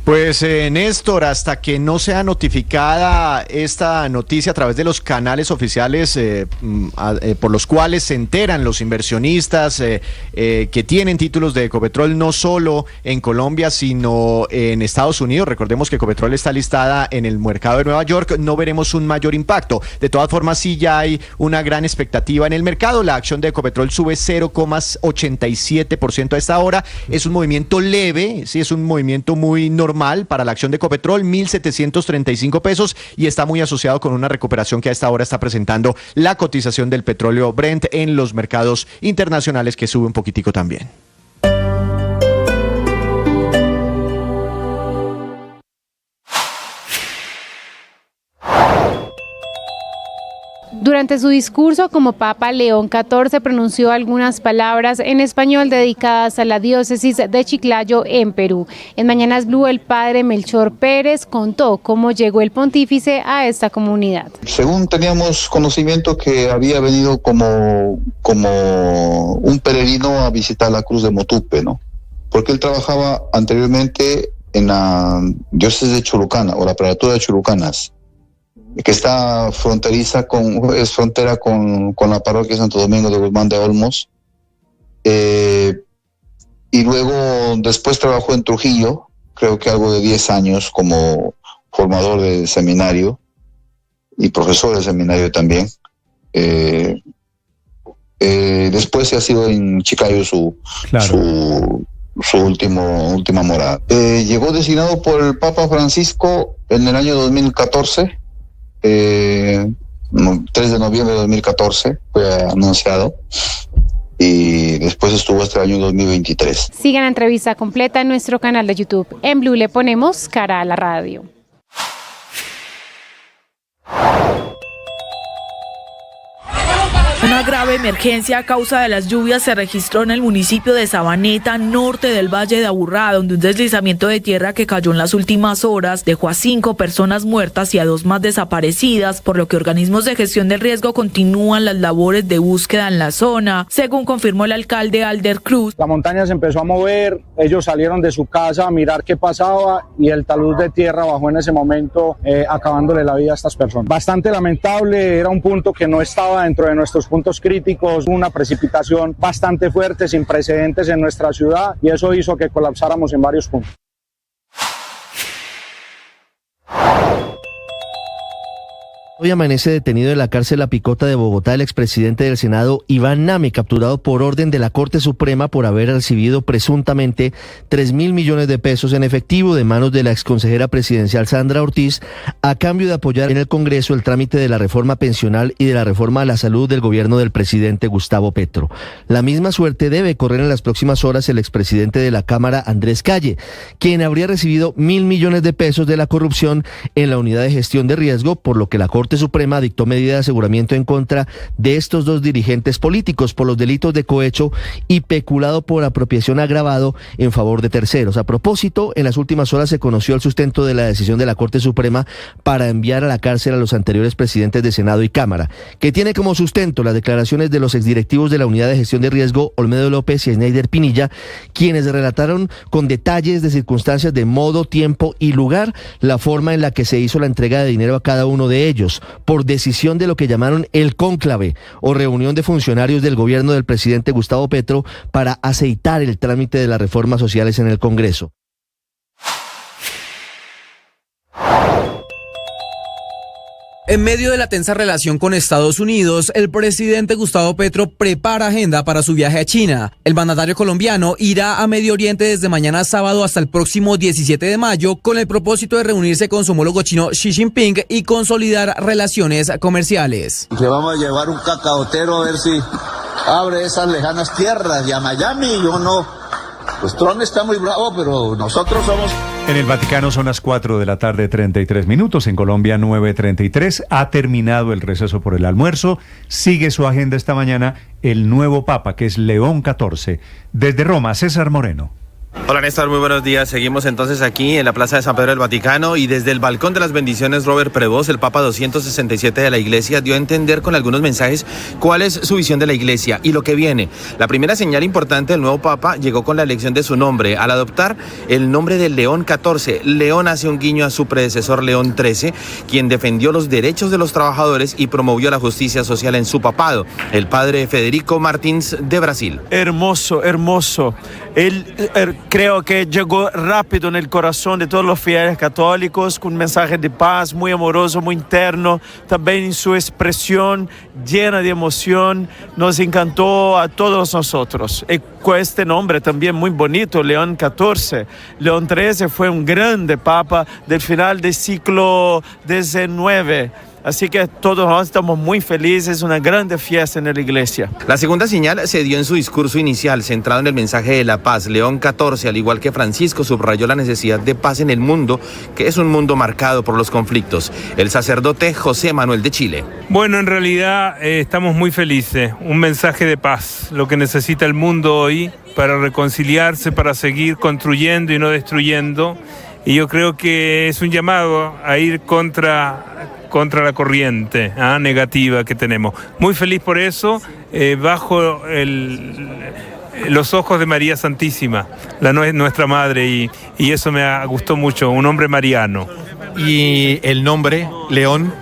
Pues Néstor, hasta que no sea notificada esta noticia a través de los canales oficiales por los cuales se enteran los inversionistas que tienen títulos de Ecopetrol, no solo en Colombia, sino en Estados Unidos. Recordemos que Ecopetrol está listada en el mercado de Nueva York, no veremos un mayor impacto. De todas formas, sí ya hay una gran expectativa en el mercado. La acción de Ecopetrol sube 0,87% a esta hora. Es un movimiento leve, sí, es un movimiento muy normal normal para la acción de Ecopetrol, 1.735 pesos, y está muy asociado con una recuperación que a esta hora está presentando la cotización del petróleo Brent en los mercados internacionales, que sube un poquitico también. Durante su discurso como Papa, León XIV pronunció algunas palabras en español dedicadas a la diócesis de Chiclayo en Perú. En Mañanas Blue, el padre Melchor Pérez contó cómo llegó el pontífice a esta comunidad. Según teníamos conocimiento, que había venido como un peregrino a visitar la cruz de Motupe, ¿no? Porque él trabajaba anteriormente en la diócesis de Chulucana, o la prelatura de Chulucanas, que está frontera con la parroquia de Santo Domingo de Guzmán de Olmos, y luego después trabajó en Trujillo, creo que algo de 10 años como formador de seminario y profesor de seminario también. Después ha sido en Chiclayo su última morada. Llegó designado por el Papa Francisco en el año 2014, 3 de noviembre de 2014 fue anunciado, y después estuvo hasta el año 2023. Sigan la entrevista completa en nuestro canal de YouTube. En Blue le ponemos cara a la radio. Una grave emergencia a causa de las lluvias se registró en el municipio de Sabaneta, norte del Valle de Aburrá, donde un deslizamiento de tierra que cayó en las últimas horas dejó a 5 personas muertas y a 2 más desaparecidas, por lo que organismos de gestión del riesgo continúan las labores de búsqueda en la zona, según confirmó el alcalde Alder Cruz. La montaña se empezó a mover, ellos salieron de su casa a mirar qué pasaba y el talud de tierra bajó en ese momento, acabándole la vida a estas personas. Bastante lamentable, era un punto que no estaba dentro de nuestros puntos críticos, una precipitación bastante fuerte, sin precedentes en nuestra ciudad, y eso hizo que colapsáramos en varios puntos. Hoy amanece detenido en la cárcel La Picota de Bogotá el expresidente del Senado, Iván Name, capturado por orden de la Corte Suprema por haber recibido presuntamente 3.000 millones de pesos en efectivo de manos de la exconsejera presidencial Sandra Ortiz, a cambio de apoyar en el Congreso el trámite de la reforma pensional y de la reforma a la salud del gobierno del presidente Gustavo Petro. La misma suerte debe correr en las próximas horas el expresidente de la Cámara, Andrés Calle, quien habría recibido 1.000 millones de pesos de la corrupción en la unidad de gestión de riesgo, por lo que la Corte Suprema dictó medida de aseguramiento en contra de estos 2 dirigentes políticos por los delitos de cohecho y peculado por apropiación agravado en favor de terceros. A propósito, en las últimas horas se conoció el sustento de la decisión de la Corte Suprema para enviar a la cárcel a los anteriores presidentes de Senado y Cámara, que tiene como sustento las declaraciones de los exdirectivos de la unidad de gestión de riesgo, Olmedo López y Schneider Pinilla, quienes relataron con detalles de circunstancias de modo, tiempo y lugar la forma en la que se hizo la entrega de dinero a cada uno de ellos, por decisión de lo que llamaron el cónclave o reunión de funcionarios del gobierno del presidente Gustavo Petro para aceitar el trámite de las reformas sociales en el Congreso. En medio de la tensa relación con Estados Unidos, el presidente Gustavo Petro prepara agenda para su viaje a China. El mandatario colombiano irá a Medio Oriente desde mañana sábado hasta el próximo 17 de mayo con el propósito de reunirse con su homólogo chino Xi Jinping y consolidar relaciones comerciales. Le vamos a llevar un cacaotero a ver si abre esas lejanas tierras, y a Miami yo no. Pues Trump está muy bravo, pero nosotros somos... En el Vaticano son las 4 de la tarde, 33 minutos. En Colombia, 9:33. Ha terminado el receso por el almuerzo. Sigue su agenda esta mañana el nuevo Papa, que es León XIV. Desde Roma, César Moreno. Hola Néstor, muy buenos días. Seguimos entonces aquí en la Plaza de San Pedro del Vaticano, y desde el balcón de las bendiciones, Robert Prevost, el Papa 267 de la Iglesia, dio a entender con algunos mensajes cuál es su visión de la Iglesia y lo que viene. La primera señal importante del nuevo Papa llegó con la elección de su nombre. Al adoptar el nombre de León XIV, León hace un guiño a su predecesor León XIII, quien defendió los derechos de los trabajadores y promovió la justicia social en su papado, el padre Federico Martins de Brasil. Hermoso, hermoso. Él creo que llegó rápido en el corazón de todos los fieles católicos, con un mensaje de paz muy amoroso, muy interno, también en su expresión llena de emoción, nos encantó a todos nosotros. Y con este nombre también muy bonito, León XIV. León XIII fue un grande papa del final del siglo XIX. Así que todos nosotros estamos muy felices, una grande fiesta en la iglesia. La segunda señal se dio en su discurso inicial, centrado en el mensaje de la paz. León XIV, al igual que Francisco, subrayó la necesidad de paz en el mundo, que es un mundo marcado por los conflictos. El sacerdote José Manuel de Chile. Bueno, en realidad estamos muy felices. Un mensaje de paz, lo que necesita el mundo hoy para reconciliarse, para seguir construyendo y no destruyendo. Y yo creo que es un llamado a ir contra la corriente negativa que tenemos. Muy feliz por eso, bajo los ojos de María Santísima, nuestra Madre, y eso me gustó mucho, un hombre mariano. ¿Y el nombre, León?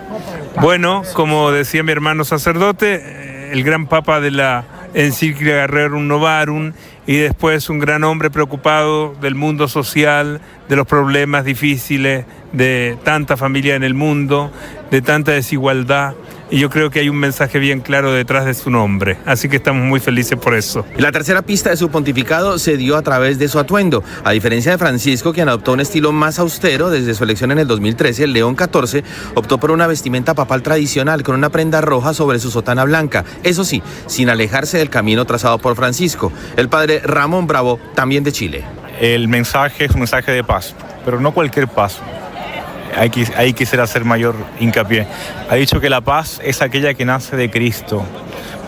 Bueno, como decía mi hermano sacerdote, el gran papa de la encíclica Rerum Novarum, y después un gran hombre preocupado del mundo social, de los problemas difíciles, de tanta familia en el mundo, de tanta desigualdad. Y yo creo que hay un mensaje bien claro detrás de su nombre. Así que estamos muy felices por eso. La tercera pista de su pontificado se dio a través de su atuendo. A diferencia de Francisco, quien adoptó un estilo más austero desde su elección en el 2013, el León XIV optó por una vestimenta papal tradicional con una prenda roja sobre su sotana blanca. Eso sí, sin alejarse del camino trazado por Francisco. El padre Ramón Bravo, también de Chile. El mensaje es un mensaje de paz, pero no cualquier paz. Ahí quisiera hacer mayor hincapié. Ha dicho que la paz es aquella que nace de Cristo,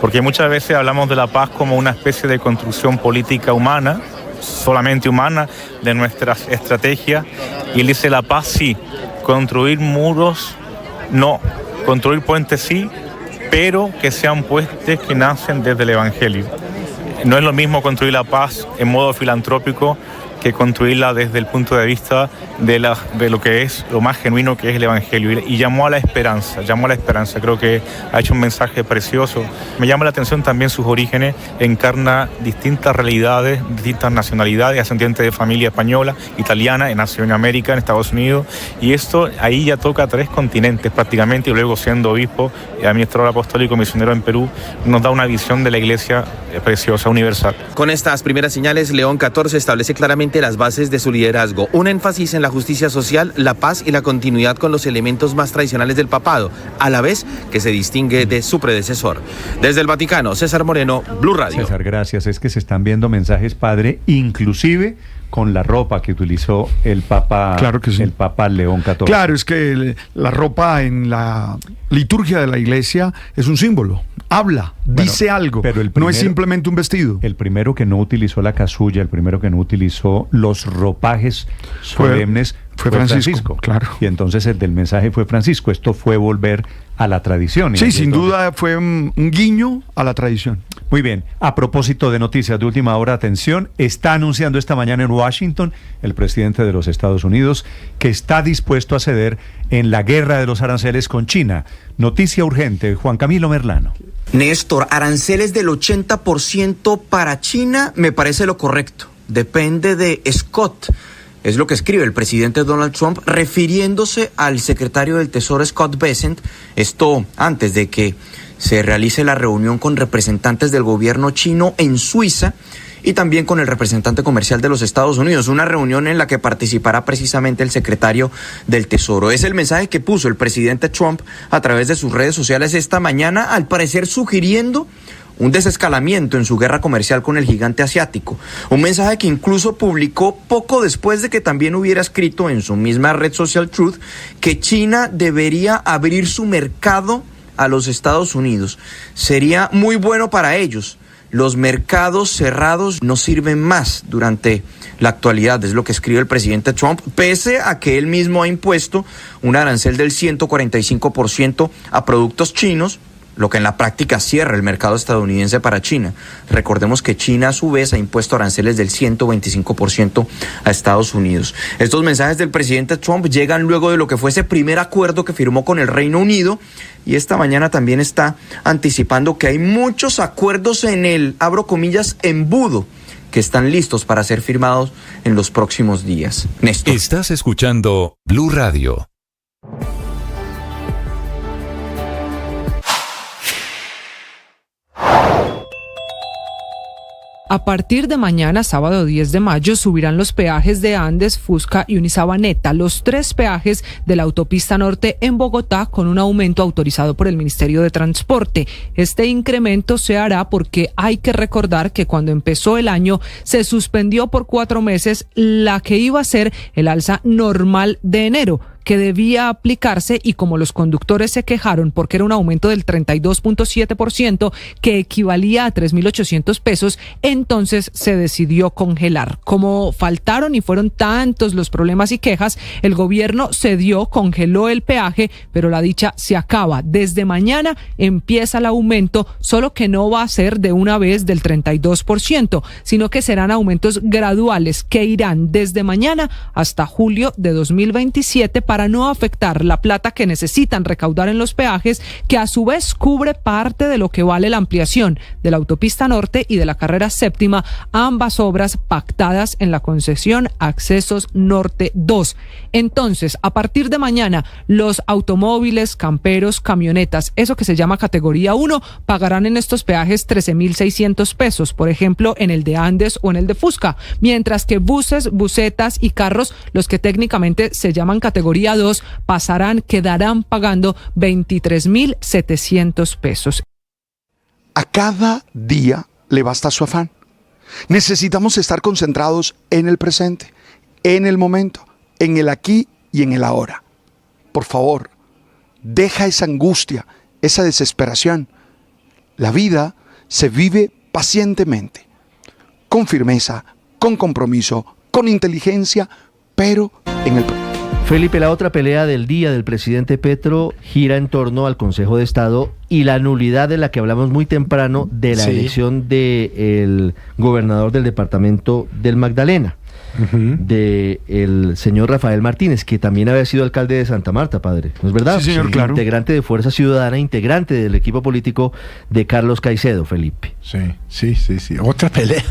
porque muchas veces hablamos de la paz como una especie de construcción política humana, solamente humana, de nuestras estrategias, y él dice la paz sí, construir muros no, construir puentes sí, pero que sean puentes que nacen desde el Evangelio. No es lo mismo construir la paz en modo filantrópico que construirla desde el punto de vista de lo que es lo más genuino que es el Evangelio, y llamó a la esperanza, creo que ha hecho un mensaje precioso. Me llama la atención también sus orígenes, encarna distintas realidades, distintas nacionalidades, ascendiente de familia española, italiana, nació en América, en Estados Unidos, y esto ahí ya toca 3 continentes prácticamente, y luego siendo obispo y administrador apostólico misionero en Perú, nos da una visión de la iglesia preciosa, universal. Con estas primeras señales, León XIV establece claramente las bases de su liderazgo, un énfasis en la justicia social, la paz y la continuidad con los elementos más tradicionales del papado, a la vez que se distingue de su predecesor. Desde el Vaticano, César Moreno, Blue Radio. César, gracias. Es que se están viendo mensajes, padre, inclusive con la ropa que utilizó el Papa, claro que sí, el Papa León XIV. Claro, es que la ropa en la liturgia de la iglesia es un símbolo, habla, dice algo, pero no es simplemente un vestido. El primero que no utilizó la casulla, el primero que no utilizó los ropajes solemnes fue Francisco, claro. Y entonces el del mensaje fue Francisco. Esto fue volver a la tradición. Sí, sin duda fue un guiño a la tradición. Muy bien. A propósito de noticias de última hora, atención, está anunciando esta mañana en Washington el presidente de los Estados Unidos que está dispuesto a ceder en la guerra de los aranceles con China. Noticia urgente, Juan Camilo Merlano. Néstor, aranceles del 80% para China me parece lo correcto. Depende de Scott. Es lo que escribe el presidente Donald Trump refiriéndose al secretario del Tesoro Scott Bessent, esto antes de que se realice la reunión con representantes del gobierno chino en Suiza y también con el representante comercial de los Estados Unidos, una reunión en la que participará precisamente el secretario del Tesoro. Es el mensaje que puso el presidente Trump a través de sus redes sociales esta mañana, al parecer sugiriendo un desescalamiento en su guerra comercial con el gigante asiático. Un mensaje que incluso publicó poco después de que también hubiera escrito en su misma red social Truth que China debería abrir su mercado a los Estados Unidos. Sería muy bueno para ellos. Los mercados cerrados no sirven más durante la actualidad, es lo que escribe el presidente Trump, pese a que él mismo ha impuesto un arancel del 145% a productos chinos, lo que en la práctica cierra el mercado estadounidense para China. Recordemos que China a su vez ha impuesto aranceles del 125% a Estados Unidos. Estos mensajes del presidente Trump llegan luego de lo que fue ese primer acuerdo que firmó con el Reino Unido, y esta mañana también está anticipando que hay muchos acuerdos en el, abro comillas, embudo que están listos para ser firmados en los próximos días. Néstor. Estás escuchando Blue Radio. A partir de mañana, sábado 10 de mayo, subirán los peajes de Andes, Fusca y Unisabaneta, los 3 peajes de la autopista norte en Bogotá, con un aumento autorizado por el Ministerio de Transporte. Este incremento se hará porque hay que recordar que cuando empezó el año se suspendió por 4 meses la que iba a ser el alza normal de enero, que debía aplicarse, y como los conductores se quejaron porque era un aumento del 32.7%, que equivalía a 3.800 pesos, entonces se decidió congelar. Como faltaron y fueron tantos los problemas y quejas, el gobierno cedió, congeló el peaje, pero la dicha se acaba. Desde mañana empieza el aumento, solo que no va a ser de una vez del 32%, sino que serán aumentos graduales que irán desde mañana hasta julio de 2027 para no afectar la plata que necesitan recaudar en los peajes, que a su vez cubre parte de lo que vale la ampliación de la autopista norte y de la carrera séptima, ambas obras pactadas en la concesión Accesos Norte 2. Entonces, a partir de mañana, los automóviles, camperos, camionetas, eso que se llama categoría 1, pagarán en estos peajes 13.600 pesos, por ejemplo, en el de Andes o en el de Fusca, mientras que buses, busetas y carros, los que técnicamente se llaman categoría 2, quedarán pagando 23.700 pesos. A cada día le basta su afán. Necesitamos estar concentrados en el presente, en el momento, en el aquí y en el ahora. Por favor, deja esa angustia, esa desesperación. La vida se vive pacientemente, con firmeza, con compromiso, con inteligencia, pero en el presente. Felipe, la otra pelea del día del presidente Petro gira en torno al Consejo de Estado y la nulidad de la que hablamos muy temprano de la elección del gobernador del departamento del Magdalena, del señor Rafael Martínez, que también había sido alcalde de Santa Marta, padre, ¿no es verdad? Sí, señor, claro. Integrante de Fuerza Ciudadana, integrante del equipo político de Carlos Caicedo, Felipe. Sí. Otra pelea.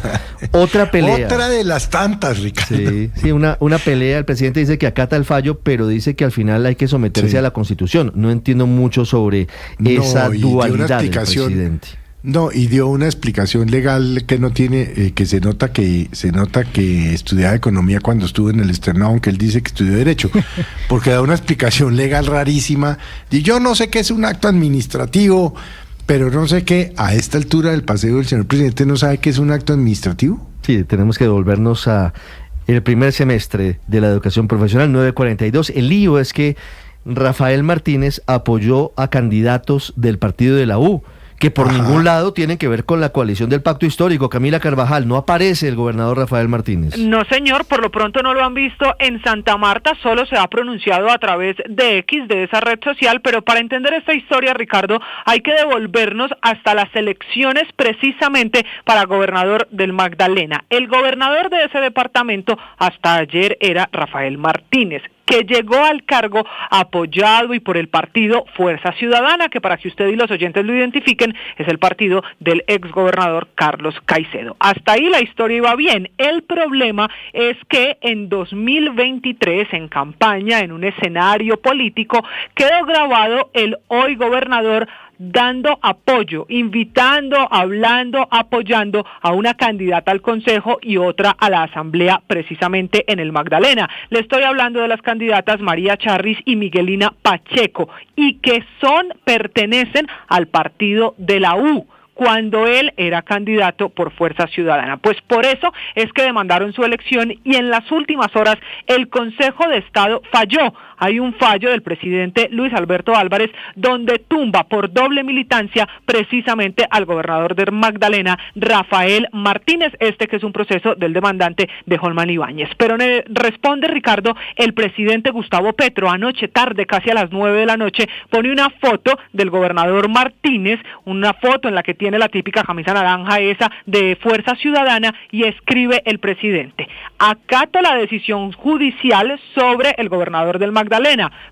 Otra pelea. Otra de las tantas, Ricardo. Sí, una pelea. El presidente dice que acata el fallo, pero dice que al final hay que someterse a la Constitución. No entiendo mucho sobre esa dualidad del presidente. No, y dio una explicación legal que no tiene, que se nota que estudiaba economía cuando estuvo en el externado, aunque él dice que estudió derecho, porque da una explicación legal rarísima. Y yo no sé qué es un acto administrativo, pero no sé qué, a esta altura del paseo del señor presidente no sabe qué es un acto administrativo. Sí, tenemos que devolvernos a el primer semestre de la educación profesional, 942. El lío es que Rafael Martínez apoyó a candidatos del partido de la U, que por ningún lado tienen que ver con la coalición del Pacto Histórico. Camila Carvajal, no aparece el gobernador Rafael Martínez. No, señor, por lo pronto no lo han visto en Santa Marta, solo se ha pronunciado a través de X, de esa red social, pero para entender esta historia, Ricardo, hay que devolvernos hasta las elecciones precisamente para gobernador del Magdalena. El gobernador de ese departamento hasta ayer era Rafael Martínez, que llegó al cargo apoyado y por el partido Fuerza Ciudadana, que para que usted y los oyentes lo identifiquen, es el partido del exgobernador Carlos Caicedo. Hasta ahí la historia iba bien. El problema es que en 2023, en campaña, en un escenario político, quedó grabado el hoy gobernador dando apoyo, invitando, hablando, apoyando a una candidata al Consejo y otra a la Asamblea, precisamente en el Magdalena. Le estoy hablando de las candidatas María Charris y Miguelina Pacheco, y que pertenecen al partido de la U, cuando él era candidato por Fuerza Ciudadana. Pues por eso es que demandaron su elección, y en las últimas horas el Consejo de Estado falló. Hay un fallo del presidente Luis Alberto Álvarez donde tumba por doble militancia precisamente al gobernador de Magdalena, Rafael Martínez, que es un proceso del demandante de Holman Ibáñez. Pero responde, Ricardo, el presidente Gustavo Petro. Anoche tarde, casi a las 9 de la noche, pone una foto del gobernador Martínez, una foto en la que tiene la típica camisa naranja esa de Fuerza Ciudadana, y escribe el presidente: acato la decisión judicial sobre el gobernador del Magdalena,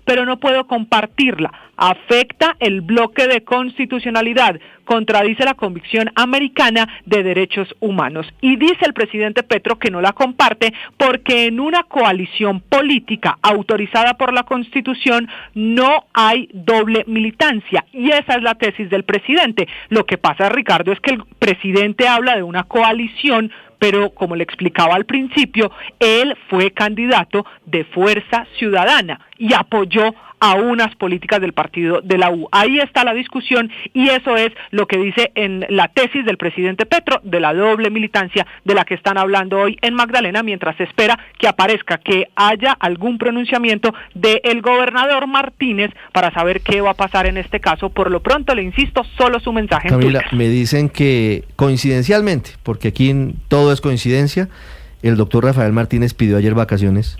pero no puedo compartirla. afecta el bloque de constitucionalidad, contradice la convicción americana de derechos humanos. Y dice el presidente Petro que no la comparte porque en una coalición política autorizada por la Constitución no hay doble militancia. Y esa es la tesis del presidente. Lo que pasa, Ricardo, es que el presidente habla de una coalición, pero como le explicaba al principio, él fue candidato de Fuerza Ciudadana y apoyó a unas políticas del partido de la U. Ahí está la discusión y eso es lo que dice en la tesis del presidente Petro de la doble militancia de la que están hablando hoy en Magdalena, mientras se espera que aparezca, que haya algún pronunciamiento del gobernador Martínez para saber qué va a pasar en este caso. Por lo pronto, le insisto, solo su mensaje Camila, en Twitter. me dicen que coincidencialmente, porque aquí todo es coincidencia, el doctor Rafael Martínez pidió ayer vacaciones.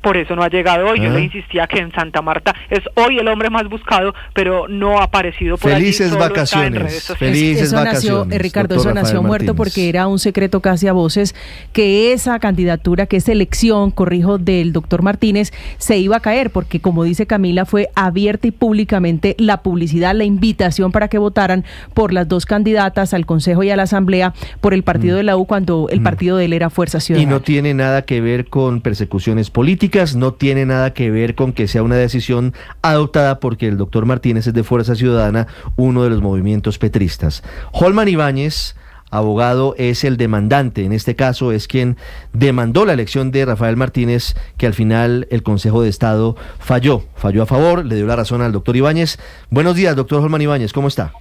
Por eso no ha llegado hoy. Yo le insistía que en Santa Marta es hoy el hombre más buscado, pero no ha aparecido por Felices allí. vacaciones. Felices vacaciones. Ricardo, eso nació muerto porque era un secreto casi a voces que esa candidatura, que esa elección, corrijo, del doctor Martínez se iba a caer, porque como dice Camila, fue abierta y públicamente la publicidad, la invitación para que votaran por las dos candidatas al Consejo y a la Asamblea por el partido de la U, cuando el partido de él era Fuerza Ciudadana. Y no tiene nada que ver con persecuciones políticas, no tiene nada que ver con que sea una decisión adoptada porque el doctor Martínez es de Fuerza Ciudadana, uno de los movimientos petristas. Holman Ibáñez, abogado, es el demandante. En este caso es quien demandó la elección de Rafael Martínez, que al final el Consejo de Estado falló a favor, le dio la razón al doctor Ibáñez. Buenos días, doctor Holman Ibáñez, ¿cómo está?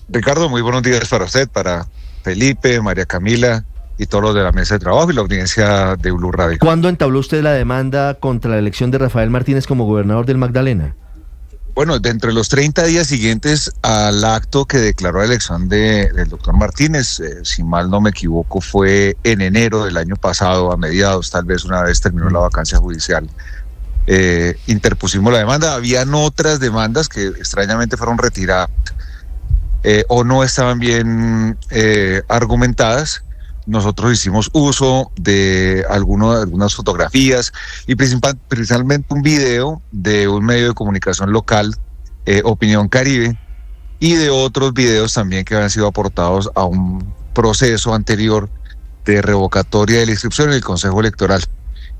Ricardo, muy buenos días para usted, para Felipe, María Camila y todos los de la mesa de trabajo y la audiencia de Blue Radio. ¿Cuándo entabló usted la demanda contra la elección de Rafael Martínez como gobernador del Magdalena? Bueno, de entre los 30 días siguientes al acto que declaró la elección del doctor Martínez, si mal no me equivoco, fue en enero del año pasado, a mediados, tal vez una vez terminó la vacancia judicial. Interpusimos la demanda. Habían otras demandas que extrañamente fueron retiradas o no estaban bien argumentadas. Nosotros hicimos uso de algunas fotografías y principalmente un video de un medio de comunicación local, Opinión Caribe, y de otros videos también que habían sido aportados a un proceso anterior de revocatoria de la inscripción en el Consejo Electoral.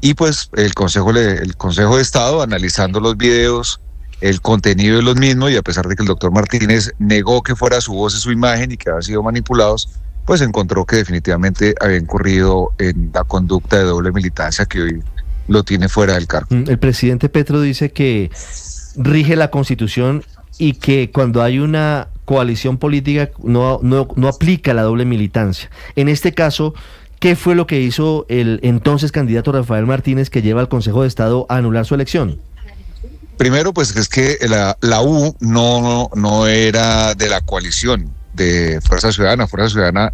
Y pues el Consejo de Estado, analizando los videos, el contenido de los mismos, y a pesar de que el doctor Martínez negó que fuera su voz y su imagen y que habían sido manipulados, pues encontró que definitivamente había incurrido en la conducta de doble militancia que hoy lo tiene fuera del cargo. El presidente Petro dice que rige la Constitución y que cuando hay una coalición política no aplica la doble militancia. En este caso, ¿qué fue lo que hizo el entonces candidato Rafael Martínez, que lleva al Consejo de Estado a anular su elección? Primero, pues es que la U no era de la coalición de Fuerza Ciudadana. Fuerza Ciudadana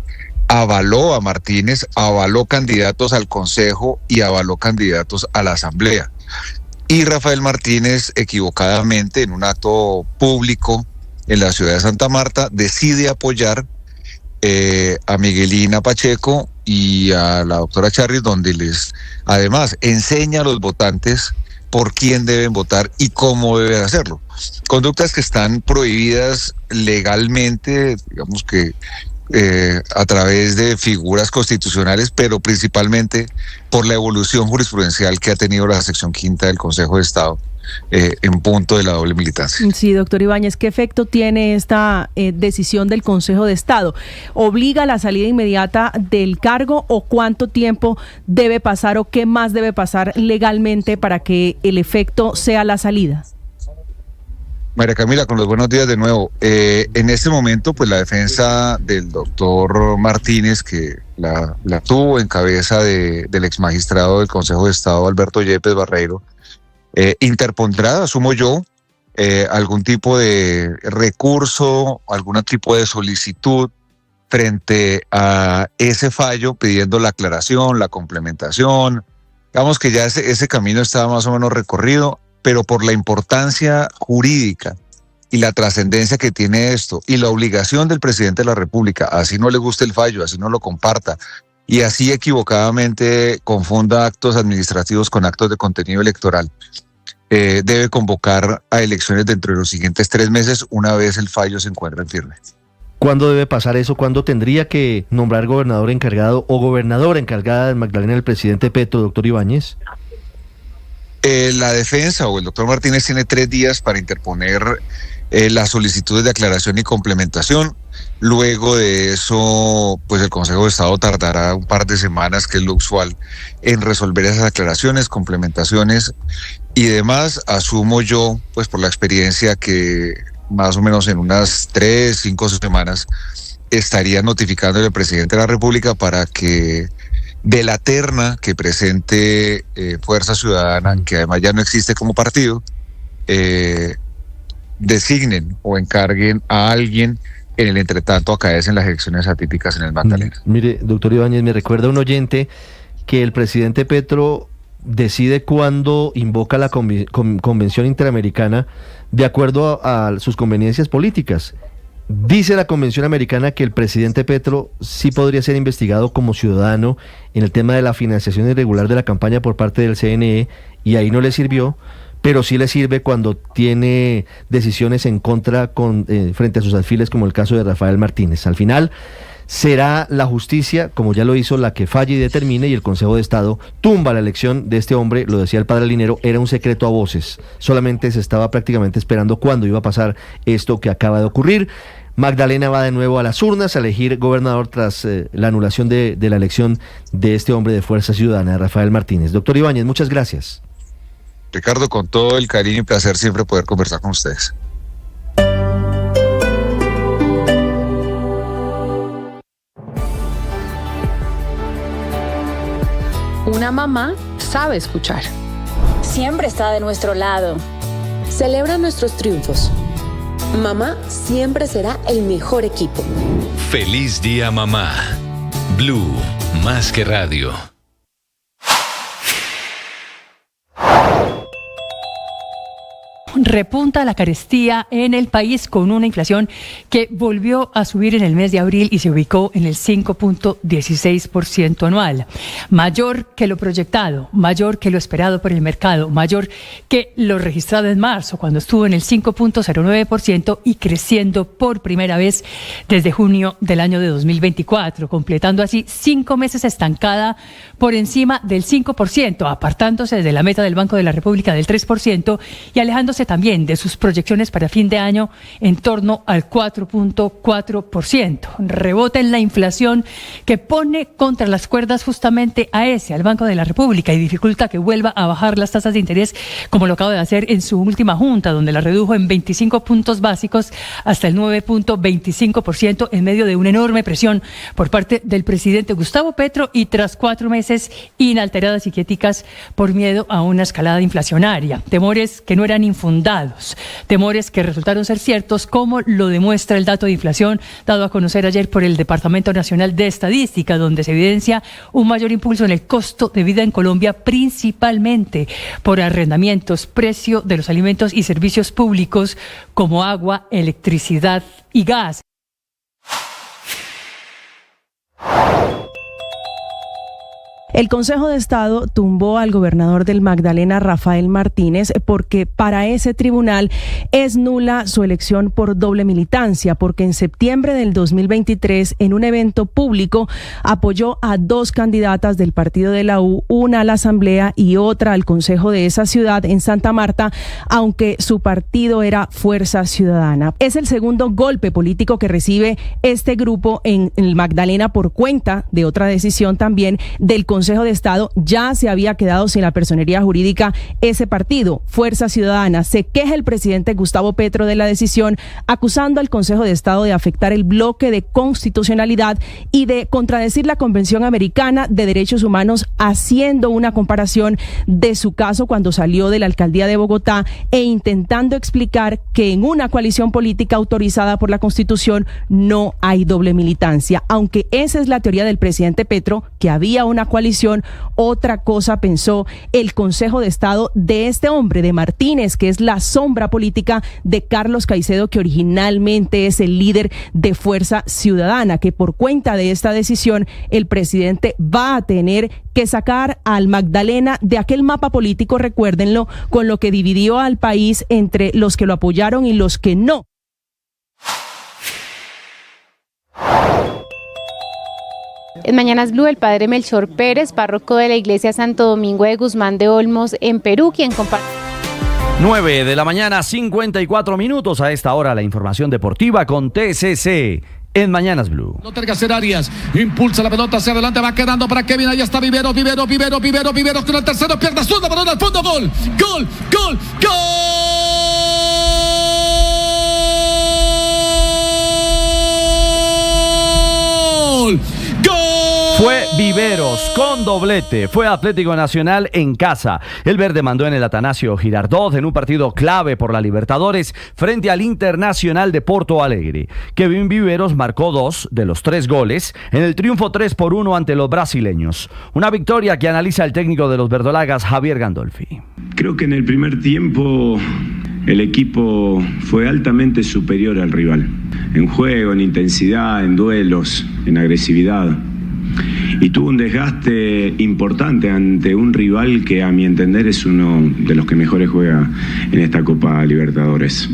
avaló a Martínez, avaló candidatos al Consejo y avaló candidatos a la Asamblea. Y Rafael Martínez, equivocadamente, en un acto público en la ciudad de Santa Marta, decide apoyar a Miguelina Pacheco y a la doctora Charris, donde les además enseña a los votantes por quién deben votar y cómo deben hacerlo. Conductas que están prohibidas legalmente, digamos que a través de figuras constitucionales, pero principalmente por la evolución jurisprudencial que ha tenido la sección quinta del Consejo de Estado en punto de la doble militancia. Sí, doctor Ibáñez, ¿qué efecto tiene esta decisión del Consejo de Estado? ¿Obliga a la salida inmediata del cargo o cuánto tiempo debe pasar o qué más debe pasar legalmente para que el efecto sea la salida? María Camila, con los buenos días de nuevo. En este momento, pues la defensa del doctor Martínez, que la tuvo en cabeza del exmagistrado del Consejo de Estado, Alberto Yepes Barreiro, interpondrá, asumo yo, algún tipo de recurso, algún tipo de solicitud frente a ese fallo, pidiendo la aclaración, la complementación. Digamos que ya ese camino estaba más o menos recorrido, pero por la importancia jurídica y la trascendencia que tiene esto y la obligación del presidente de la República, así no le guste el fallo, así no lo comparta y así equivocadamente confunda actos administrativos con actos de contenido electoral, debe convocar a elecciones dentro de los siguientes 3 meses, una vez el fallo se encuentre en firme. ¿Cuándo debe pasar eso? ¿Cuándo tendría que nombrar gobernador encargado o gobernadora encargada de Magdalena el presidente Petro, doctor Ibáñez? La defensa o el doctor Martínez tiene 3 días para interponer las solicitudes de aclaración y complementación. Luego de eso, pues el Consejo de Estado tardará un par de semanas, que es lo usual, en resolver esas aclaraciones, complementaciones y demás. Asumo yo, pues por la experiencia, que más o menos en unas 3-5 semanas estaría notificándole al presidente de la República para que de la terna que presente Fuerza Ciudadana, que además ya no existe como partido, designen o encarguen a alguien. En el entretanto acaecen las elecciones atípicas en el Magdalena. Mire, doctor Ibáñez, me recuerda un oyente que el presidente Petro decide cuándo invoca la Convención Interamericana de acuerdo a sus conveniencias políticas. Dice la Convención Americana que el presidente Petro sí podría ser investigado como ciudadano en el tema de la financiación irregular de la campaña por parte del CNE, y ahí no le sirvió, pero sí le sirve cuando tiene decisiones en contra frente a sus alfiles, como el caso de Rafael Martínez. Al final será la justicia, como ya lo hizo, la que falle y determine, y el Consejo de Estado tumba la elección de este hombre. Lo decía el padre Linero, era un secreto a voces, solamente se estaba prácticamente esperando cuándo iba a pasar esto que acaba de ocurrir. Magdalena va de nuevo a las urnas a elegir gobernador tras la anulación de la elección de este hombre de Fuerza Ciudadana, de Rafael Martínez. Doctor Ibáñez, muchas gracias. Ricardo, con todo el cariño y placer siempre poder conversar con ustedes. Una mamá sabe escuchar. Siempre está de nuestro lado. Celebra nuestros triunfos. Mamá siempre será el mejor equipo. Feliz día, mamá. Blue, más que radio. Repunta la carestía en el país con una inflación que volvió a subir en el mes de abril y se ubicó en el 5.16% anual. Mayor que lo proyectado, mayor que lo esperado por el mercado, mayor que lo registrado en marzo, cuando estuvo en el 5.09% y creciendo por primera vez desde junio del año de 2024, completando así 5 meses estancada por encima del 5%, apartándose de la meta del Banco de la República del 3% y alejándose también de sus proyecciones para fin de año en torno al 4.4%. Rebota en la inflación que pone contra las cuerdas justamente al Banco de la República y dificulta que vuelva a bajar las tasas de interés, como lo acaba de hacer en su última junta, donde la redujo en 25 puntos básicos hasta el 9.25% en medio de una enorme presión por parte del presidente Gustavo Petro y tras 4 meses inalteradas y quieticas por miedo a una escalada inflacionaria. Temores que no eran infundados, temores que resultaron ser ciertos, como lo demuestra el dato de inflación dado a conocer ayer por el Departamento Nacional de Estadística, donde se evidencia un mayor impulso en el costo de vida en Colombia, principalmente por arrendamientos, precio de los alimentos y servicios públicos como agua, electricidad y gas. El Consejo de Estado tumbó al gobernador del Magdalena, Rafael Martínez, porque para ese tribunal es nula su elección por doble militancia, porque en septiembre del 2023, en un evento público, apoyó a 2 candidatas del partido de la U, una a la Asamblea y otra al Consejo de esa ciudad en Santa Marta, aunque su partido era Fuerza Ciudadana. Es el segundo golpe político que recibe este grupo en el Magdalena por cuenta de otra decisión también del Consejo de Estado. Ya se había quedado sin la personería jurídica ese partido, Fuerza Ciudadana. Se queja el presidente Gustavo Petro de la decisión, acusando al Consejo de Estado de afectar el bloque de constitucionalidad y de contradecir la Convención Americana de Derechos Humanos, haciendo una comparación de su caso cuando salió de la alcaldía de Bogotá e intentando explicar que en una coalición política autorizada por la Constitución no hay doble militancia, aunque esa es la teoría del presidente Petro, que había una coalición decisión, otra cosa pensó el Consejo de Estado de este hombre, de Martínez, que es la sombra política de Carlos Caicedo, que originalmente es el líder de Fuerza Ciudadana, que por cuenta de esta decisión el presidente va a tener que sacar al Magdalena de aquel mapa político, recuérdenlo, con lo que dividió al país entre los que lo apoyaron y los que no. En Mañanas Blue, el padre Melchor Pérez, párroco de la iglesia Santo Domingo de Guzmán de Olmos en Perú, quien comparte. 9 de la mañana, 54 minutos. A esta hora la información deportiva con TCC en Mañanas Blue. No tenga que hacer Arias, impulsa la pelota hacia adelante, va quedando para Kevin, ahí está Viveros con el tercero, pierna zurda, balón al fondo, gol. Fue Viveros con doblete, fue Atlético Nacional en casa. El verde mandó en el Atanasio Girardot en un partido clave por la Libertadores frente al Internacional de Porto Alegre. Kevin Viveros marcó 2 de los 3 goles en el triunfo 3-1 ante los brasileños. Una victoria que analiza el técnico de los verdolagas, Javier Gandolfi. Creo que en el primer tiempo el equipo fue altamente superior al rival. En juego, en intensidad, en duelos, en agresividad. Y tuvo un desgaste importante ante un rival que, a mi entender, es uno de los que mejores juega en esta Copa Libertadores.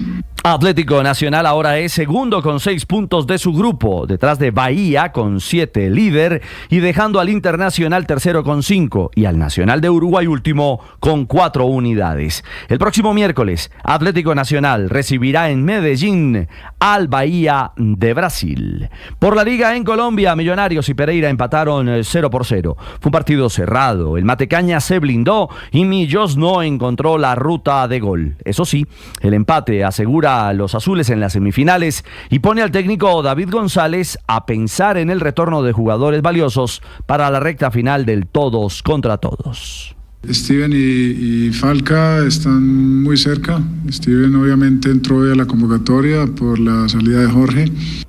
Atlético Nacional ahora es segundo con 6 puntos de su grupo, detrás de Bahía con 7 líder y dejando al Internacional tercero con 5 y al Nacional de Uruguay último con 4 unidades. El próximo miércoles, Atlético Nacional recibirá en Medellín al Bahía de Brasil. Por la Liga en Colombia, Millonarios y Pereira empataron 0-0. Fue un partido cerrado, el Matecaña se blindó y Millos no encontró la ruta de gol. Eso sí, el empate asegura a los azules en las semifinales y pone al técnico David González a pensar en el retorno de jugadores valiosos para la recta final del todos contra todos. Steven y Falca están muy cerca. Steven obviamente entró hoy a la convocatoria por la salida de Jorge.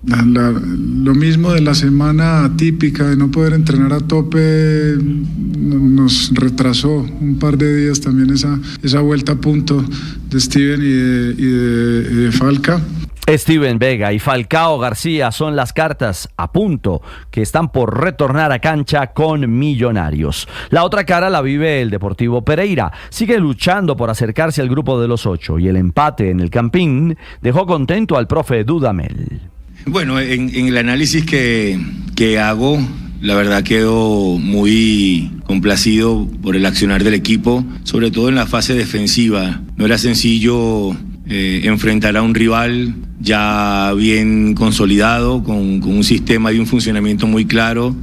Lo mismo de la semana atípica de no poder entrenar a tope nos retrasó un par de días también esa vuelta a punto de Steven y de Falca. Steven Vega y Falcao García son las cartas a punto que están por retornar a cancha con Millonarios. La otra cara la vive el Deportivo Pereira. Sigue luchando por acercarse al grupo de los 8 y el empate en el Campín dejó contento al profe Dudamel. Bueno, en el análisis que hago, la verdad quedo muy complacido por el accionar del equipo, sobre todo en la fase defensiva. No era sencillo enfrentar a un rival ya bien consolidado, con un sistema y un funcionamiento muy claro,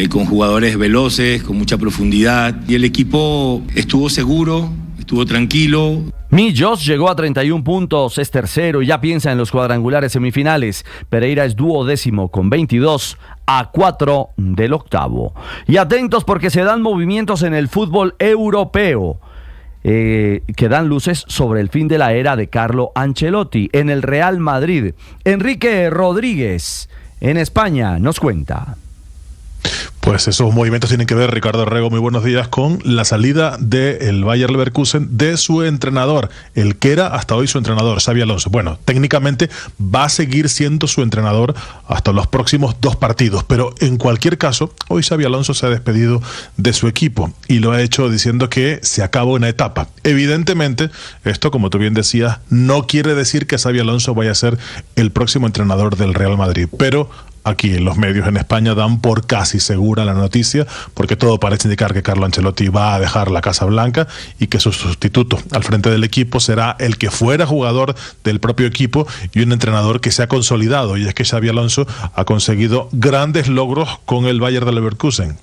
con jugadores veloces, con mucha profundidad. Y el equipo estuvo seguro, estuvo tranquilo. Millos llegó a 31 puntos, es tercero y ya piensa en los cuadrangulares semifinales. Pereira es duodécimo con 22 a 4 del octavo. Y atentos porque se dan movimientos en el fútbol europeo. Que dan luces sobre el fin de la era de Carlo Ancelotti en el Real Madrid. Enrique Rodríguez en España nos cuenta. Pues esos movimientos tienen que ver, Ricardo Rego, muy buenos días, con la salida del Bayer Leverkusen de su entrenador, el que era hasta hoy su entrenador, Xabi Alonso. Bueno, técnicamente va a seguir siendo su entrenador hasta los próximos 2 partidos, pero en cualquier caso, hoy Xabi Alonso se ha despedido de su equipo y lo ha hecho diciendo que se acaba una etapa. Evidentemente, esto, como tú bien decías, no quiere decir que Xabi Alonso vaya a ser el próximo entrenador del Real Madrid, pero aquí en los medios en España dan por casi segura la noticia, porque todo parece indicar que Carlo Ancelotti va a dejar la Casa Blanca y que su sustituto al frente del equipo será el que fuera jugador del propio equipo y un entrenador que se ha consolidado, y es que Xabi Alonso ha conseguido grandes logros con el Bayer de Leverkusen,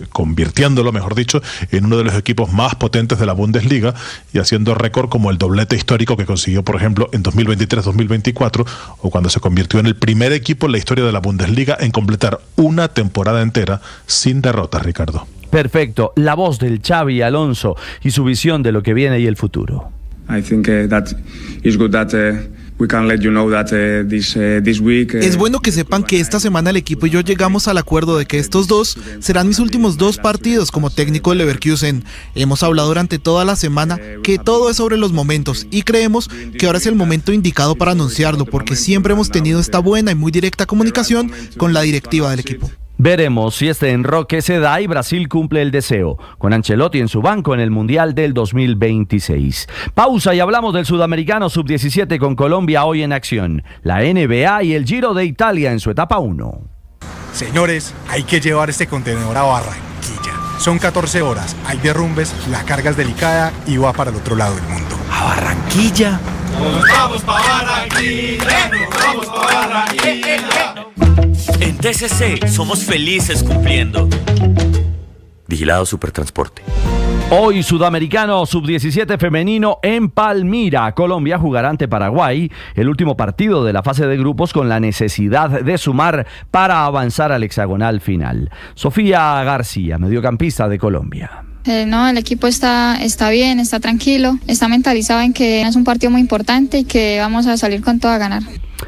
convirtiéndolo, mejor dicho, en uno de los equipos más potentes de la Bundesliga y haciendo récord como el doblete histórico que consiguió, por ejemplo, en 2023-2024, o cuando se convirtió en el primer equipo en la historia de la Bundesliga en completar una temporada entera sin derrotas, Ricardo. Perfecto, la voz del Xabi Alonso y su visión de lo que viene y el futuro. I think that is good that Es bueno que sepan que esta semana el equipo y yo llegamos al acuerdo de que estos dos serán mis últimos 2 partidos como técnico del Leverkusen. Hemos hablado durante toda la semana que todo es sobre los momentos y creemos que ahora es el momento indicado para anunciarlo porque siempre hemos tenido esta buena y muy directa comunicación con la directiva del equipo. Veremos si este enroque se da y Brasil cumple el deseo, con Ancelotti en su banco en el Mundial del 2026. Pausa y hablamos del Sudamericano Sub-17 con Colombia hoy en acción, la NBA y el Giro de Italia en su etapa 1. Señores, hay que llevar este contenedor a Barranquilla. Son 14 horas, hay derrumbes, la carga es delicada y va para el otro lado del mundo. ¿A Barranquilla? Nos vamos para Barranquilla, nos vamos para Barranquilla. En TCC somos felices cumpliendo. Vigilado Supertransporte. Hoy Sudamericano Sub-17 femenino en Palmira. Colombia jugará ante Paraguay el último partido de la fase de grupos con la necesidad de sumar para avanzar al hexagonal final. Sofía García, mediocampista de Colombia. No, el equipo está bien, está tranquilo, está mentalizado en que es un partido muy importante y que vamos a salir con todo a ganar.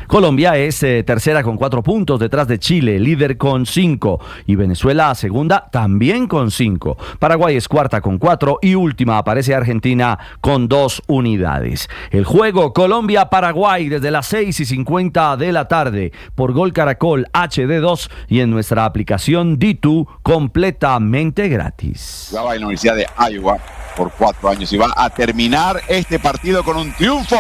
Colombia es tercera con 4 puntos detrás de Chile, líder con 5, y Venezuela segunda también con 5. Paraguay es cuarta con 4 y última aparece Argentina con 2 unidades. El juego Colombia-Paraguay desde las 6:50 de la tarde por Gol Caracol HD2 y en nuestra aplicación D2 completamente gratis. Jugaba en la Universidad de Iowa por 4 años y va a terminar este partido con un triunfo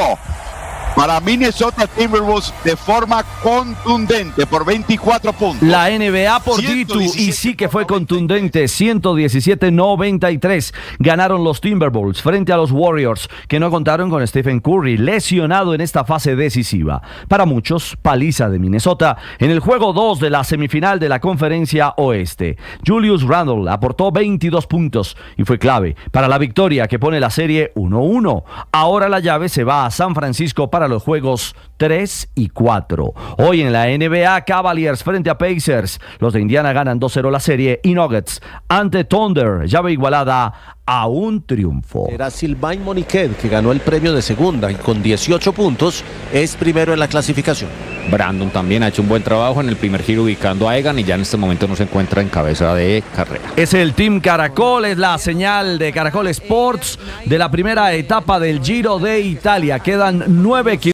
para Minnesota Timberwolves de forma contundente por 24 puntos. La NBA por D2 y sí que fue contundente, 117-93. Ganaron los Timberwolves frente a los Warriors, que no contaron con Stephen Curry, lesionado en esta fase decisiva. Para muchos, paliza de Minnesota en el juego 2 de la semifinal de la Conferencia Oeste. Julius Randle aportó 22 puntos y fue clave para la victoria que pone la serie 1-1. Ahora la llave se va a San Francisco para los juegos 3 y 4. Hoy en la NBA, Cavaliers frente a Pacers. Los de Indiana ganan 2-0 la serie y Nuggets ante Thunder, llave igualada a un triunfo. Era Sylvain Moniquet, que ganó el premio de segunda y con 18 puntos es primero en la clasificación. Brandon también ha hecho un buen trabajo en el primer giro ubicando a Egan y ya en este momento no se encuentra en cabeza de carrera. Es el Team Caracol, es la señal de Caracol Sports de la primera etapa del Giro de Italia. Quedan 9 kilómetros.